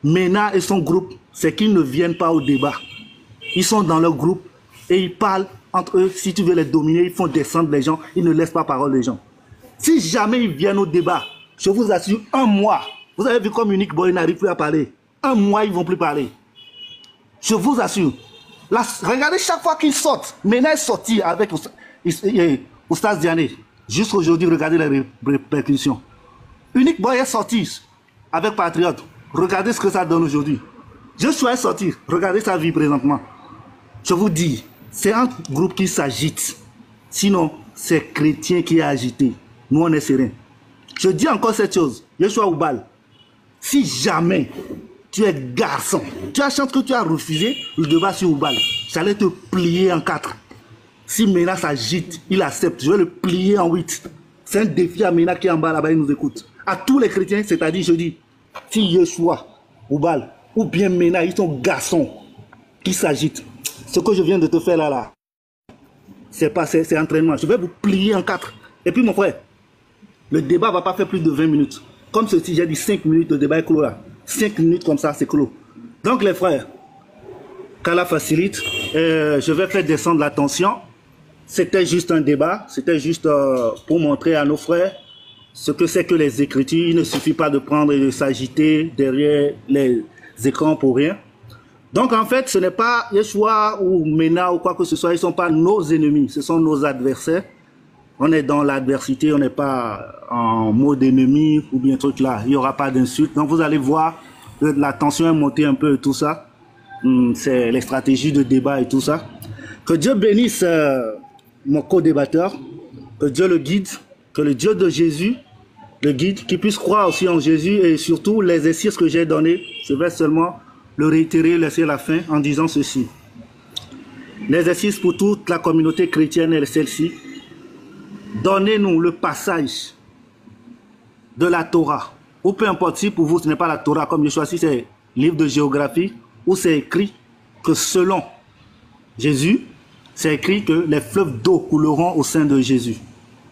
Mena et son groupe, c'est qu'ils ne viennent pas au débat. Ils sont dans leur groupe et ils parlent entre eux. Si tu veux les dominer, ils font descendre les gens, ils ne laissent pas parole les gens. Si jamais ils viennent au débat, je vous assure, un mois, vous avez vu comme Unique Boy n'arrive plus à parler. Un mois, ils ne vont plus parler. Je vous assure. Là, regardez chaque fois qu'ils sortent. Mena est sorti avec Oustaz Diané. Jusqu'aujourd'hui, regardez les répercussions. Unique Boy est sorti avec Patriote. Regardez ce que ça donne aujourd'hui. Je suis sorti. Regardez sa vie présentement. Je vous dis, c'est un groupe qui s'agite. Sinon, c'est chrétien qui est agité. Nous, on est serein. Je dis encore cette chose. Yeshua Oubal, si jamais tu es garçon, tu as chance que tu as refusé le débat sur Oubal, j'allais te plier en 4. Si Mena s'agite, il accepte, je vais le plier en 8. C'est un défi à Mena qui est en bas là-bas, il nous écoute. À tous les chrétiens, c'est-à-dire, je dis, si Yeshua Oubal ou bien Mena, ils sont garçons qui s'agitent. Ce que je viens de te faire là, c'est entraînement. Je vais vous plier en 4. Et puis mon frère, le débat ne va pas faire plus de 20 minutes. Comme ceci, j'ai dit 5 minutes de débat est clos là. 5 minutes comme ça, c'est clos. Donc les frères, qu'Allah facilite, je vais faire descendre la tension. C'était juste un débat, c'était juste pour montrer à nos frères ce que c'est que les Écritures. Il ne suffit pas de prendre et de s'agiter derrière les écrans pour rien. Donc en fait, ce n'est pas Yeshua ou Mena ou quoi que ce soit, ils ne sont pas nos ennemis, ce sont nos adversaires. On est dans l'adversité, on n'est pas en mode ennemi ou bien truc là. Il n'y aura pas d'insultes. Donc vous allez voir, la tension est montée un peu et tout ça. C'est les stratégies de débat et tout ça. Que Dieu bénisse mon co-débatteur, que Dieu le guide, que le Dieu de Jésus le guide, qu'il puisse croire aussi en Jésus et surtout l'exercice que j'ai donné, je vais seulement le réitérer, laisser la fin en disant ceci. L'exercice pour toute la communauté chrétienne est celle-ci. Donnez-nous le passage de la Torah, ou peu importe si pour vous ce n'est pas la Torah comme je choisis, c'est livre de géographie, où c'est écrit que selon Jésus, c'est écrit que les fleuves d'eau couleront au sein de Jésus.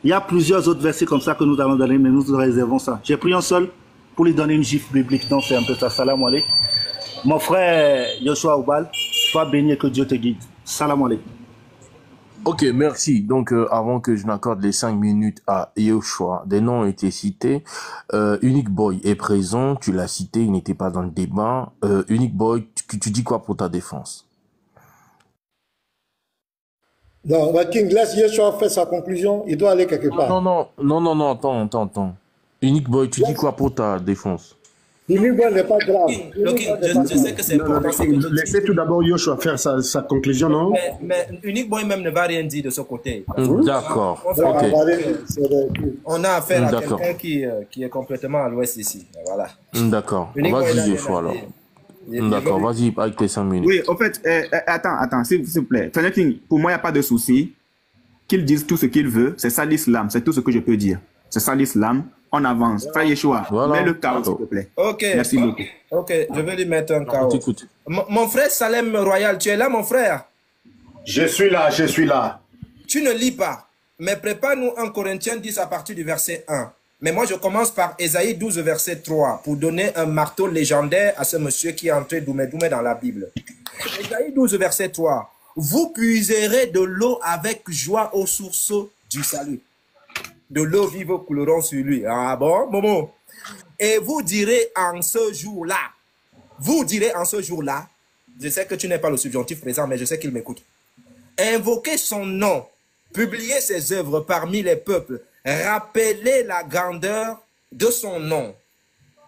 Il y a plusieurs autres versets comme ça que nous allons donner, mais nous réservons ça. J'ai pris un seul pour lui donner une gifle biblique, donc c'est un peu ça. Salam alaikum. Mon frère Yeshua Oubal, sois béni et que Dieu te guide. Salam alaikum. Ok, merci. Donc, avant que je n'accorde les 5 minutes à Yeshua, des noms ont été cités. Unique Boy est présent, tu l'as cité, il n'était pas dans le débat. Unique Boy, tu dis quoi pour ta défense? Non, King, laisse Yeshua faire sa conclusion, il doit aller quelque part. Non, attends. Unique Boy, tu dis quoi pour ta défense? Unique Boy n'est pas grave. Je sais que c'est important. Laissez tout d'abord Yeshua faire sa conclusion, non? Mais Unique Boy même ne va rien dire de ce côté. D'accord. Ok. On a affaire à quelqu'un qui est complètement à l'ouest ici. Voilà. D'accord. Vas-y, Yeshua alors. D'accord, vas-y avec tes 5 minutes. Oui, en fait, attends, s'il vous plaît. Pour moi, il n'y a pas de souci. qu'il dise tout ce qu'il veut, c'est ça l'islam, c'est tout ce que je peux dire. C'est ça l'islam, on avance. Frère Yeshua, Voilà. mets le chaos s'il te plaît. Ok. Merci beaucoup. Ok, je vais lui mettre un chaos. Écoute. Mon frère Salem Royal, tu es là, mon frère? Je suis là, je suis là. Tu ne lis pas, mais prépare-nous 1 Corinthiens 10 à partir du verset 1. Mais moi, je commence par Ésaïe 12, verset 3, pour donner un marteau légendaire à ce monsieur qui est entré doumé dans la Bible. Ésaïe 12, verset 3. Vous puiserez de l'eau avec joie aux sources du salut. De l'eau vive couleront sur lui. Ah bon, Momo? Et vous direz en ce jour-là, je sais que tu n'es pas le subjonctif présent, mais je sais qu'il m'écoute. Invoquez son nom, publiez ses œuvres parmi les peuples, rappelez la grandeur de son nom.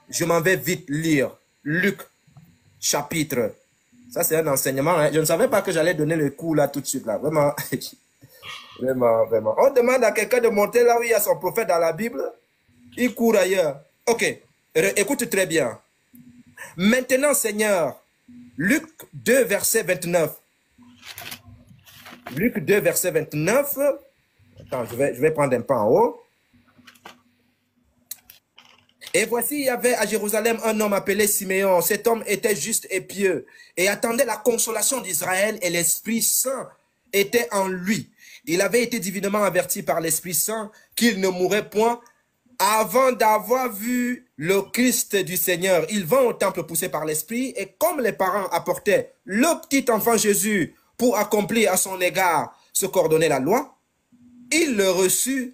Je m'en vais vite lire. Luc, chapitre. Ça, c'est un enseignement. Hein. Je ne savais pas que j'allais donner le coup là tout de suite. Là. Vraiment. Vraiment. On demande à quelqu'un de monter là où il y a son prophète dans la Bible. Il court ailleurs. Ok. Écoute très bien. Maintenant, Seigneur, Luc 2, verset 29. Luc 2, verset 29. Attends, je vais prendre un pas en haut. Et voici, il y avait à Jérusalem un homme appelé Siméon. Cet homme était juste et pieux et attendait la consolation d'Israël, et l'Esprit Saint était en lui. Il avait été divinement averti par l'Esprit Saint qu'il ne mourrait point avant d'avoir vu le Christ du Seigneur. Il vint au temple poussé par l'Esprit, et comme les parents apportaient le petit enfant Jésus pour accomplir à son égard ce qu'ordonnait la loi, il le reçut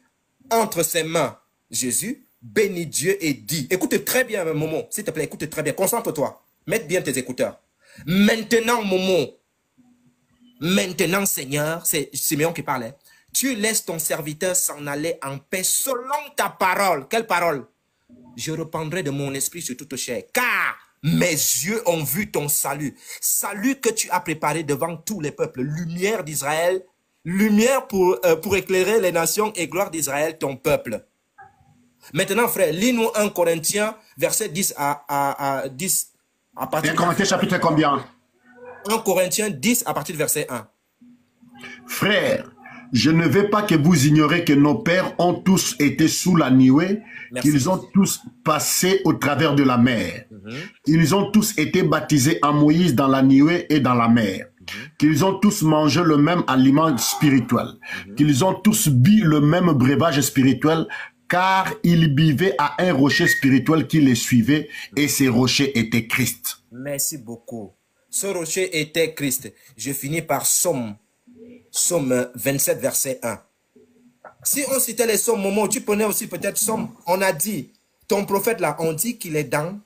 entre ses mains. Jésus bénit Dieu et dit, écoute très bien, Momo, s'il te plaît, écoute très bien, concentre-toi, mets bien tes écouteurs. Maintenant, Momo, maintenant, Seigneur, c'est Siméon qui parlait, tu laisses ton serviteur s'en aller en paix selon ta parole. Quelle parole? Je reprendrai de mon esprit sur toute chair, car mes yeux ont vu ton salut. Salut que tu as préparé devant tous les peuples, lumière d'Israël, lumière pour éclairer les nations et gloire d'Israël, ton peuple. Maintenant, frère, lis-nous 1 Corinthiens, verset 10 à 10. À partir 1 Corinthiens chapitre combien? 1 Corinthiens 10 à partir du verset 1. Frères, je ne veux pas que vous ignorez que nos pères ont tous été sous la nuée, qu'ils ont tous passé au travers de la mer. Ils ont tous été baptisés en Moïse dans la nuée et dans la mer. Qu'ils ont tous mangé le même aliment spirituel. Qu'ils ont tous bu le même breuvage spirituel, car ils buvaient à un rocher spirituel qui les suivait, et ces rochers étaient Christ. Merci beaucoup. Ce rocher était Christ. Je finis par Somme 27, verset 1. Si on citait les Sommes, Momo, tu prenais aussi peut-être Somme. On a dit, ton prophète là, on dit qu'il est dans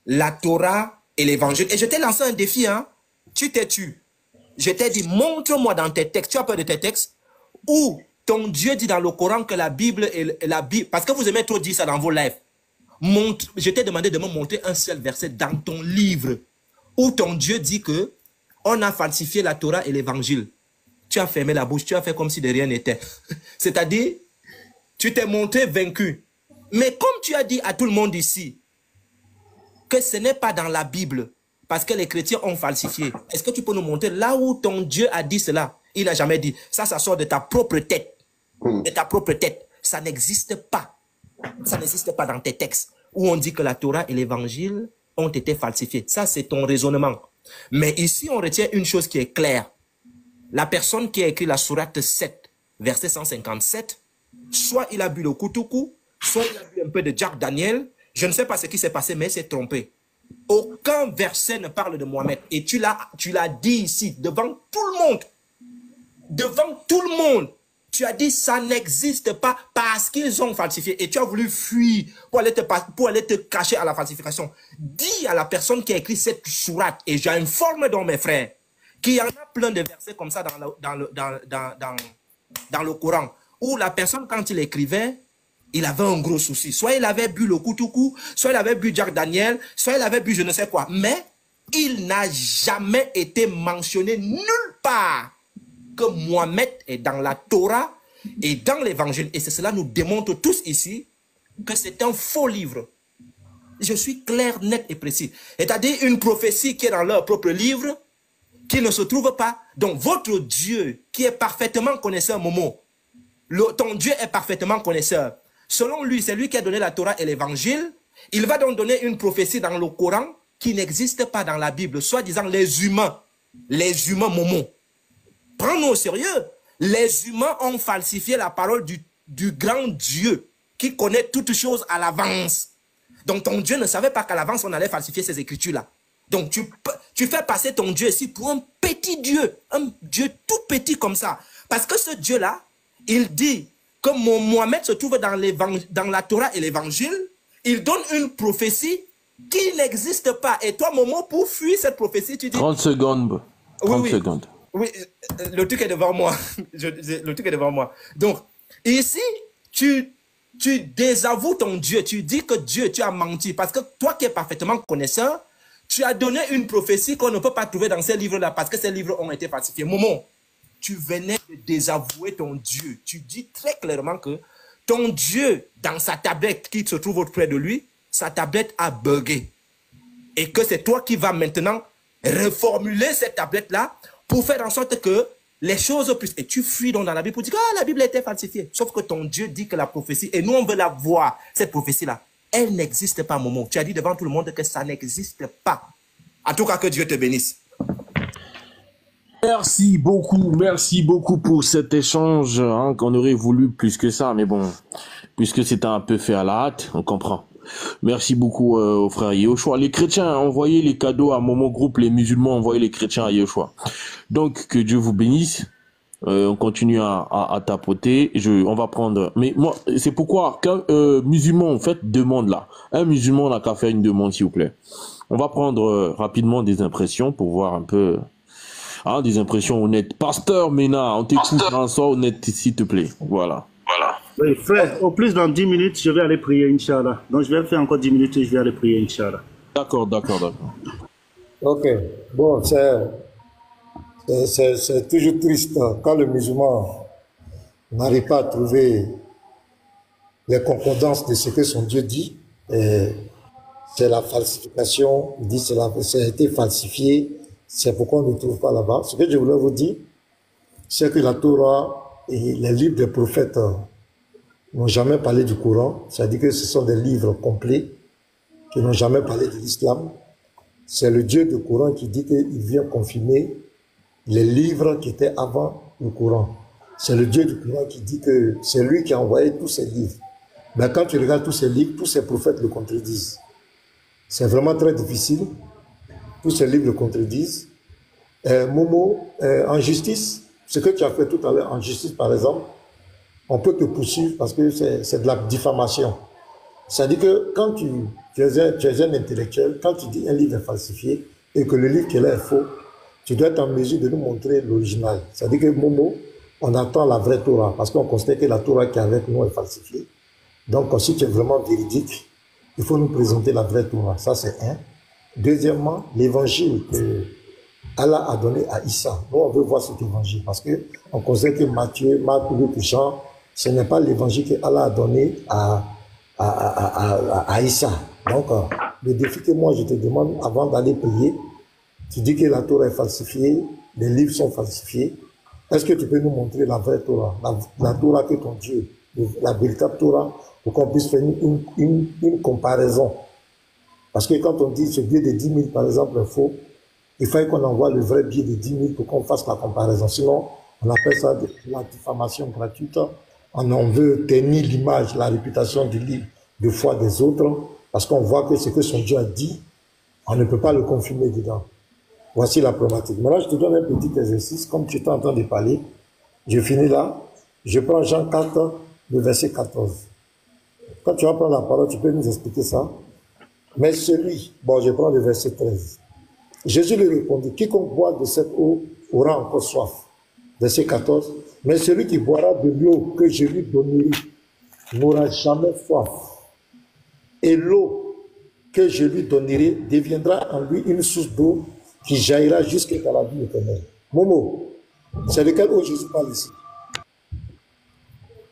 la Torah et l'évangile. Et je t'ai lancé un défi, hein. Tu t'es tu. Je t'ai dit, montre-moi dans tes textes. Tu as peur de tes textes? Où ton Dieu dit dans le Coran que la Bible est la Bible. Parce que vous aimez trop dire ça dans vos lives. Je t'ai demandé de me montrer un seul verset dans ton livre où ton Dieu dit que on a falsifié la Torah et l'évangile. Tu as fermé la bouche, tu as fait comme si de rien n'était. C'est-à-dire, tu t'es montré vaincu. Mais comme tu as dit à tout le monde ici que ce n'est pas dans la Bible, parce que les chrétiens ont falsifié, est-ce que tu peux nous montrer là où ton Dieu a dit cela? Il n'a jamais dit. Ça sort de ta propre tête. De ta propre tête. Ça n'existe pas. Ça n'existe pas dans tes textes où on dit que la Torah et l'évangile ont été falsifiés. Ça, c'est ton raisonnement. Mais ici, on retient une chose qui est claire. La personne qui a écrit la sourate 7, verset 157, soit il a bu le koutoukou, soit il a bu un peu de Jack Daniel. Je ne sais pas ce qui s'est passé, mais il s'est trompé. Aucun verset ne parle de Mohamed. Et tu l'as dit ici, devant tout le monde. Devant tout le monde. Tu as dit ça n'existe pas parce qu'ils ont falsifié. Et tu as voulu fuir pour aller te cacher à la falsification. Dis à la personne qui a écrit cette sourate, et j'informe donc mes frères, qu'il y en a plein de versets comme ça dans le Coran, où la personne, quand il écrivait, il avait un gros souci. Soit il avait bu le koutoukou, soit il avait bu Jack Daniel, soit il avait bu je ne sais quoi. Mais il n'a jamais été mentionné nulle part que Mohamed est dans la Torah et dans l'évangile. Et c'est cela nous démontre tous ici que c'est un faux livre. Je suis clair, net et précis. C'est-à-dire une prophétie qui est dans leur propre livre, qui ne se trouve pas. Donc, votre Dieu, qui est parfaitement connaisseur, Momo, ton Dieu est parfaitement connaisseur. Selon lui, c'est lui qui a donné la Torah et l'évangile. Il va donc donner une prophétie dans le Coran qui n'existe pas dans la Bible, soi-disant les humains, Momo. Prends-nous au sérieux. Les humains ont falsifié la parole du grand Dieu qui connaît toutes choses à l'avance. Donc ton Dieu ne savait pas qu'à l'avance on allait falsifier ces écritures-là. Donc tu fais passer ton Dieu ici pour un petit Dieu, un Dieu tout petit comme ça. Parce que ce Dieu-là, il dit que Mohamed se trouve dans la Torah et l'évangile, il donne une prophétie qui n'existe pas. Et toi, Momo, pour fuir cette prophétie, tu dis... 30 secondes. 30 secondes. Oui, le truc est devant moi. Le truc est devant moi. Donc, ici, tu désavoues ton Dieu. Tu dis que Dieu, tu as menti. Parce que toi qui es parfaitement connaisseur, tu as donné une prophétie qu'on ne peut pas trouver dans ces livres-là parce que ces livres ont été falsifiés. Momo, tu venais de désavouer ton Dieu. Tu dis très clairement que ton Dieu, dans sa tablette qui se trouve auprès de lui, sa tablette a bugué. Et que c'est toi qui vas maintenant reformuler cette tablette-là pour faire en sorte que les choses puissent... Et tu fuis donc dans la Bible pour dire que la Bible a été falsifiée. Sauf que ton Dieu dit que la prophétie, et nous on veut la voir, cette prophétie-là, elle n'existe pas, Momo. Tu as dit devant tout le monde que ça n'existe pas. En tout cas, que Dieu te bénisse. Merci beaucoup pour cet échange, hein, qu'on aurait voulu plus que ça, mais bon, puisque c'était un peu fait à la hâte, on comprend. Merci beaucoup aux frères Yehoshua. Les chrétiens envoyaient les cadeaux à Momo Group, les musulmans envoyaient les chrétiens à Yehoshua. Donc, que Dieu vous bénisse. On continue à tapoter. On va prendre... Mais moi, c'est pourquoi qu'un musulman, en fait, demande là. Un musulman n'a qu'à faire une demande, s'il vous plaît. On va prendre rapidement des impressions pour voir un peu... Hein, des impressions honnêtes. Pasteur Mena, on t'écoute, hein, sois honnête, s'il te plaît. Voilà. Oui, frère, au plus dans 10 minutes, je vais aller prier, Inch'Allah. Donc je vais faire encore 10 minutes et je vais aller prier, Inch'Allah. D'accord. Ok. Bon, c'est toujours triste quand le musulman n'arrive pas à trouver les concordances de ce que son Dieu dit. C'est la falsification. Il dit que ça a été falsifié. C'est pourquoi on ne trouve pas là-bas. Ce que je voulais vous dire, c'est que la Torah et les livres des prophètes n'ont jamais parlé du Coran. C'est-à-dire que ce sont des livres complets qui n'ont jamais parlé de l'islam. C'est le Dieu du Coran qui dit qu'il vient confirmer les livres qui étaient avant le Coran. C'est le Dieu du Coran qui dit que c'est lui qui a envoyé tous ces livres. Mais quand tu regardes tous ces livres, tous ces prophètes le contredisent. C'est vraiment très difficile. Tous ces livres le contredisent. Momo, en justice, ce que tu as fait tout à l'heure, en justice par exemple, on peut te poursuivre parce que c'est de la diffamation. C'est-à-dire que quand tu es un intellectuel, quand tu dis un livre est falsifié et que le livre qui est là est faux, tu dois être en mesure de nous montrer l'original. C'est-à-dire que Momo, on attend la vraie Torah parce qu'on constate que la Torah qui est avec nous est falsifiée. Donc, si tu es vraiment véridique, il faut nous présenter la vraie Torah. Ça, c'est un. Deuxièmement, l'évangile que Allah a donné à Issa. Nous, on veut voir cet évangile parce qu'on constate que Matthieu, Marc, Luc, Jean, ce n'est pas l'évangile que Allah a donné à Issa. Donc, le défi que moi je te demande avant d'aller prier, tu dis que la Torah est falsifiée, les livres sont falsifiés. Est-ce que tu peux nous montrer la vraie Torah, la Torah que ton Dieu, la véritable Torah, pour qu'on puisse faire une comparaison? Parce que quand on dit ce billet de 10 000 par exemple est faux, il faut qu'on envoie le vrai billet de 10 000 pour qu'on fasse la comparaison. Sinon, on appelle ça de la diffamation gratuite. On veut tenir l'image, la réputation du livre de foi des autres, parce qu'on voit que ce que son Dieu a dit, on ne peut pas le confirmer dedans. Voici la problématique. Maintenant, je te donne un petit exercice. Comme tu es en train de parler, je finis là. Je prends Jean 4, le verset 14. Quand tu vas prendre la parole, tu peux nous expliquer ça. Mais celui, bon, je prends le verset 13. Jésus lui répondit, quiconque boit de cette eau aura encore soif. Verset 14. Mais celui qui boira de l'eau que je lui donnerai n'aura jamais soif. Et l'eau que je lui donnerai deviendra en lui une source d'eau qui jaillira jusqu'à la vie éternelle. Momo, c'est de quelle eau Jésus parle ici?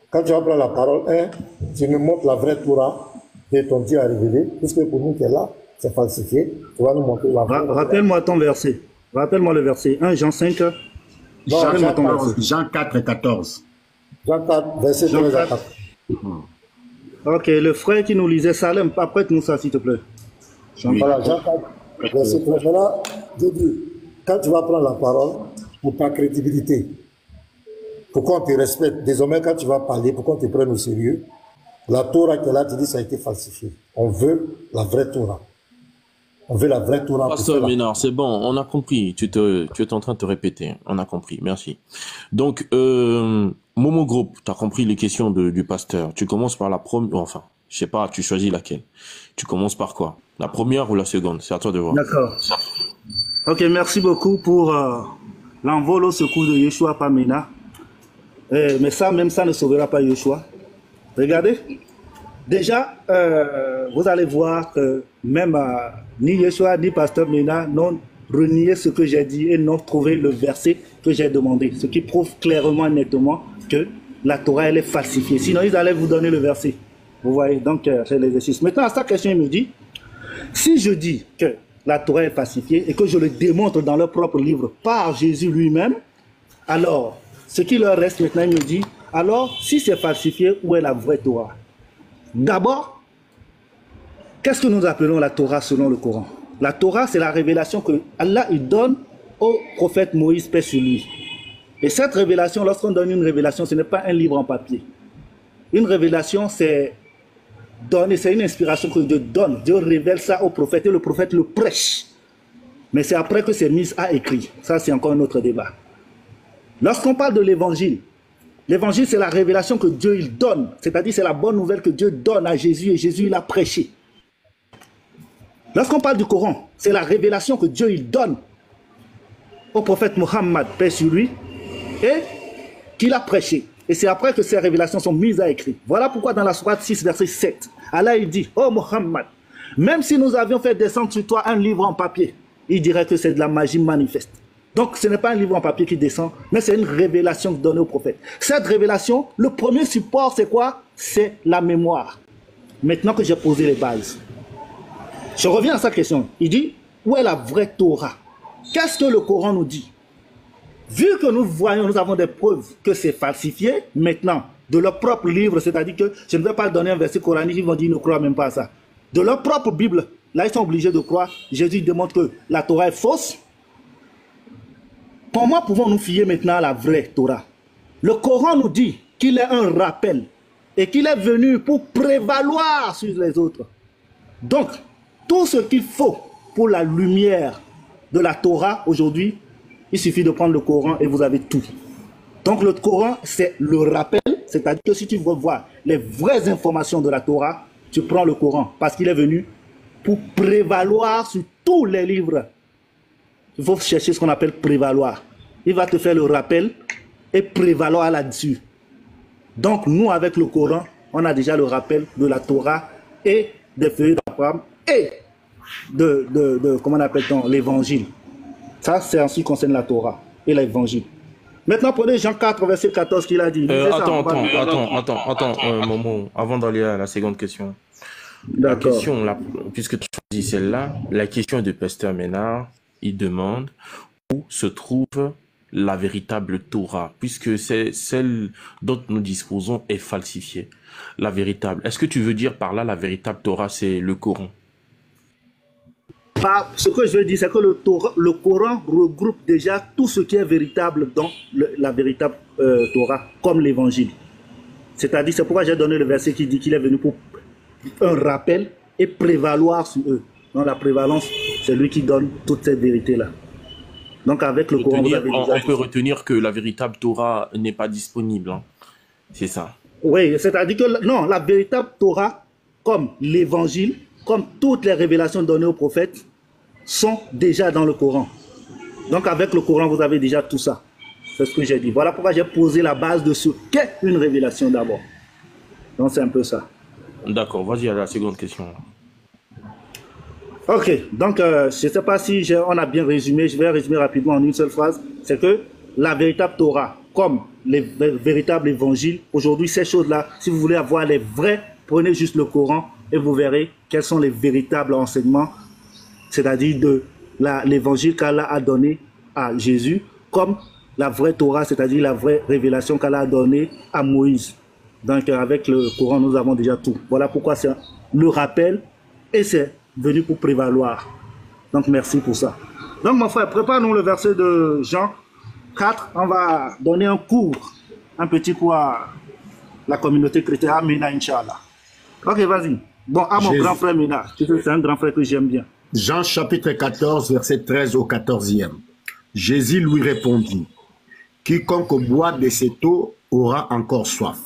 Quand tu vas prendre la parole, tu nous montres la vraie Torah que ton Dieu a révélée, puisque pour nous qui est là, c'est falsifié. Tu vas nous montrer la vraie. Rappelle-moi ton verset. Rappelle-moi le verset. 1 Jean 5. Rappelle-moi ton verset. Jean 4 et 14. Jean 4, verset 13 à 4. Ok, le frère qui nous lisait Salem, prête-nous ça s'il te plaît. Voilà, Jean 4, verset 13. Maintenant, Dieu dit, quand tu vas prendre la parole, pour ta crédibilité, pour qu'on te respecte, désormais quand tu vas parler, pour qu'on te prenne au sérieux, la Torah qui est là, tu dis, ça a été falsifié. On veut la vraie Torah. On veut la vraie Torah. Pasteur Ménard, c'est bon, on a compris. Tu es en train de te répéter. On a compris, merci. Donc, Momo Group, tu as compris les questions du pasteur. Tu commences par la première, enfin, je sais pas, tu choisis laquelle. Tu commences par quoi? La première ou la seconde? C'est à toi de voir. D'accord. Ok, merci beaucoup pour l'envol au secours de Yeshua Pamena. Mais ça, même ça ne sauvera pas Yeshua. Regardez. Déjà, vous allez voir que même ni Yeshua ni Pasteur Mena n'ont renié ce que j'ai dit et n'ont trouvé le verset que j'ai demandé. Ce qui prouve clairement et nettement que la Torah, elle est falsifiée. Sinon, ils allaient vous donner le verset. Vous voyez, donc c'est l'exercice. Maintenant, à sa question, il me dit, si je dis que la Torah est falsifiée et que je le démontre dans leur propre livre par Jésus lui-même, alors, ce qui leur reste maintenant, il me dit, alors, si c'est falsifié, où est la vraie Torah? D'abord, qu'est-ce que nous appelons la Torah selon le Coran? La Torah, c'est la révélation que Allah il donne au prophète Moïse, paix sur lui. Et cette révélation, lorsqu'on donne une révélation, ce n'est pas un livre en papier. Une révélation, c'est donner, c'est une inspiration que Dieu donne. Dieu révèle ça au prophète et le prophète le prêche. Mais c'est après que c'est mis à écrit. Ça, c'est encore un autre débat. Lorsqu'on parle de l'évangile, l'évangile, c'est la révélation que Dieu il donne. C'est-à-dire, c'est la bonne nouvelle que Dieu donne à Jésus et Jésus, il a prêché. Lorsqu'on parle du Coran, c'est la révélation que Dieu il donne au prophète Mohammed, paix sur lui, et qu'il a prêché. Et c'est après que ces révélations sont mises à écrit. Voilà pourquoi dans la sourate 6, verset 7, Allah il dit, oh Mohammed, même si nous avions fait descendre sur toi un livre en papier, il dirait que c'est de la magie manifeste. Donc ce n'est pas un livre en papier qui descend, mais c'est une révélation donnée au prophète. Cette révélation, le premier support c'est quoi? C'est la mémoire. Maintenant que j'ai posé les bases, je reviens à sa question. Il dit, où est la vraie Torah? Qu'est-ce que le Coran nous dit? Vu que nous voyons, nous avons des preuves que c'est falsifié, maintenant, de leur propre livre, c'est-à-dire que je ne vais pas donner un verset coranique, ils vont dire, ils ne croient même pas à ça. De leur propre Bible, là ils sont obligés de croire. Jésus démontre que la Torah est fausse. Comment pouvons-nous fier maintenant à la vraie Torah? Le Coran nous dit qu'il est un rappel et qu'il est venu pour prévaloir sur les autres. Donc, tout ce qu'il faut pour la lumière de la Torah aujourd'hui, il suffit de prendre le Coran et vous avez tout. Donc le Coran, c'est le rappel, c'est-à-dire que si tu veux voir les vraies informations de la Torah, tu prends le Coran parce qu'il est venu pour prévaloir sur tous les livres. Il faut chercher ce qu'on appelle prévaloir. Il va te faire le rappel et prévaloir là-dessus. Donc nous, avec le Coran, on a déjà le rappel de la Torah et des feuilles d'Abraham et comment on appelle-t-on, l'évangile. Ça, c'est en ce qui concerne la Torah et l'évangile. Maintenant, prenez Jean 4, verset 14 qu'il a dit. Attends, Momo, avant d'aller à la seconde question. La question, puisque tu dis celle-là, la question de Pasteur Ménard, il demande où se trouve la véritable Torah, puisque c'est celle dont nous disposons est falsifiée. La véritable. Est-ce que tu veux dire par là la véritable Torah, c'est le Coran? Ce que je veux dire, c'est que le Coran regroupe déjà tout ce qui est véritable dans la véritable Torah, comme l'évangile. C'est-à-dire, c'est pourquoi j'ai donné le verset qui dit qu'il est venu pour un rappel et prévaloir sur eux. Donc la prévalence, c'est lui qui donne toute cette vérité-là. Donc avec le Coran, vous avez déjà... On peut retenir que la véritable Torah n'est pas disponible. Hein. C'est ça. Oui, c'est-à-dire que non, la véritable Torah, comme l'évangile, comme toutes les révélations données aux prophètes, sont déjà dans le Coran. Donc avec le Coran, vous avez déjà tout ça. C'est ce que j'ai dit. Voilà pourquoi j'ai posé la base de ce qu'est une révélation d'abord. Donc c'est un peu ça. D'accord, vas-y à la seconde question. Ok, donc je ne sais pas si on a bien résumé, je vais résumer rapidement en une seule phrase. C'est que la véritable Torah, comme les véritables évangiles, aujourd'hui ces choses-là, si vous voulez avoir les vrais, prenez juste le Coran et vous verrez quels sont les véritables enseignements, c'est-à-dire l'évangile qu'Allah a donné à Jésus, comme la vraie Torah, c'est-à-dire la vraie révélation qu'Allah a donnée à Moïse. Donc avec le Coran, nous avons déjà tout. Voilà pourquoi c'est le rappel et c'est venu pour prévaloir. Donc merci pour ça. Donc mon frère, prépare-nous le verset de Jean 4. On va donner un cours, un petit cours à la communauté chrétienne. Amina, Inch'Allah. Ok, vas-y. Bon, à mon grand frère Mina, c'est un grand frère que j'aime bien. Jean chapitre 14, verset 13 au 14e. Jésus lui répondit, « Quiconque boit de cette eau aura encore soif. »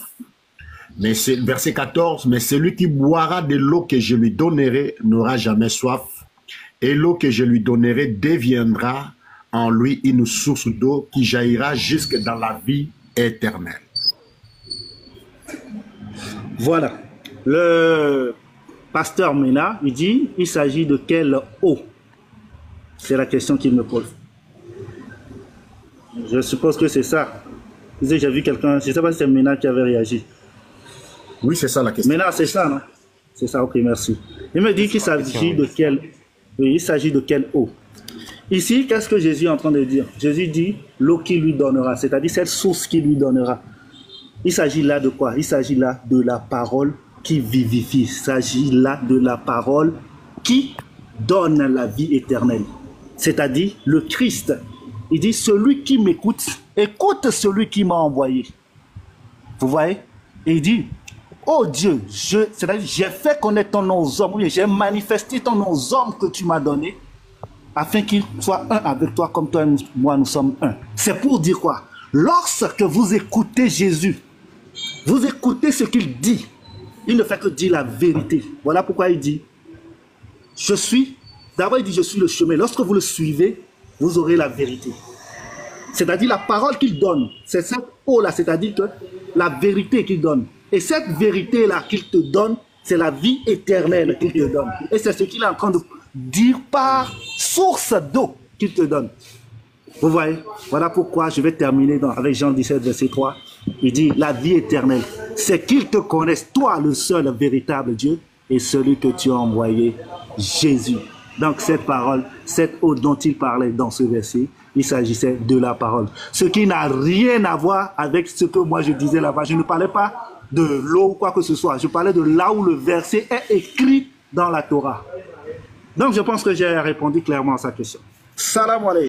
Mais verset 14, « Mais celui qui boira de l'eau que je lui donnerai n'aura jamais soif, et l'eau que je lui donnerai deviendra en lui une source d'eau qui jaillira jusque dans la vie éternelle. » Voilà. Le pasteur Mena, il dit, il s'agit de quelle eau? C'est la question qu'il me pose. Je suppose que c'est ça. J'ai vu quelqu'un, je ne sais pas si c'est Mena qui avait réagi. Oui, c'est ça la question. Mena, c'est ça, non? C'est ça, ok, merci. Il me dit qu'il s'agit de quelle... Oui, il s'agit de quelle eau? Ici, qu'est-ce que Jésus est en train de dire? Jésus dit l'eau qu'il lui donnera, c'est-à-dire cette source qu'il lui donnera. Il s'agit là de quoi? Il s'agit là de la parole qui vivifie. Il s'agit là de la parole qui donne la vie éternelle. C'est-à-dire le Christ. Il dit, celui qui m'écoute, écoute celui qui m'a envoyé. Vous voyez? Et il dit, oh Dieu, c'est-à-dire j'ai fait connaître ton nom aux hommes, j'ai manifesté ton nom aux hommes que tu m'as donné, afin qu'ils soient un avec toi comme toi et moi nous sommes un. C'est pour dire quoi? Lorsque vous écoutez Jésus, vous écoutez ce qu'il dit, il ne fait que dire la vérité. Voilà pourquoi il dit, d'abord il dit, je suis le chemin. Lorsque vous le suivez, vous aurez la vérité. C'est-à-dire la parole qu'il donne, c'est cette eau-là, c'est-à-dire que la vérité qu'il donne. Et cette vérité-là qu'il te donne, c'est la vie éternelle qu'il te donne. Et c'est ce qu'il est en train de dire par source d'eau qu'il te donne. Vous voyez? Voilà pourquoi je vais terminer avec Jean 17, verset 3. Il dit, la vie éternelle, c'est qu'ils te connaissent, toi le seul véritable Dieu, et celui que tu as envoyé, Jésus. Donc cette parole, cette eau dont il parlait dans ce verset, il s'agissait de la parole. Ce qui n'a rien à voir avec ce que moi je disais là-bas. Je ne parlais pas de l'eau ou quoi que ce soit. Je parlais de là où le verset est écrit dans la Torah. Donc je pense que j'ai répondu clairement à sa question. Salam alaikum.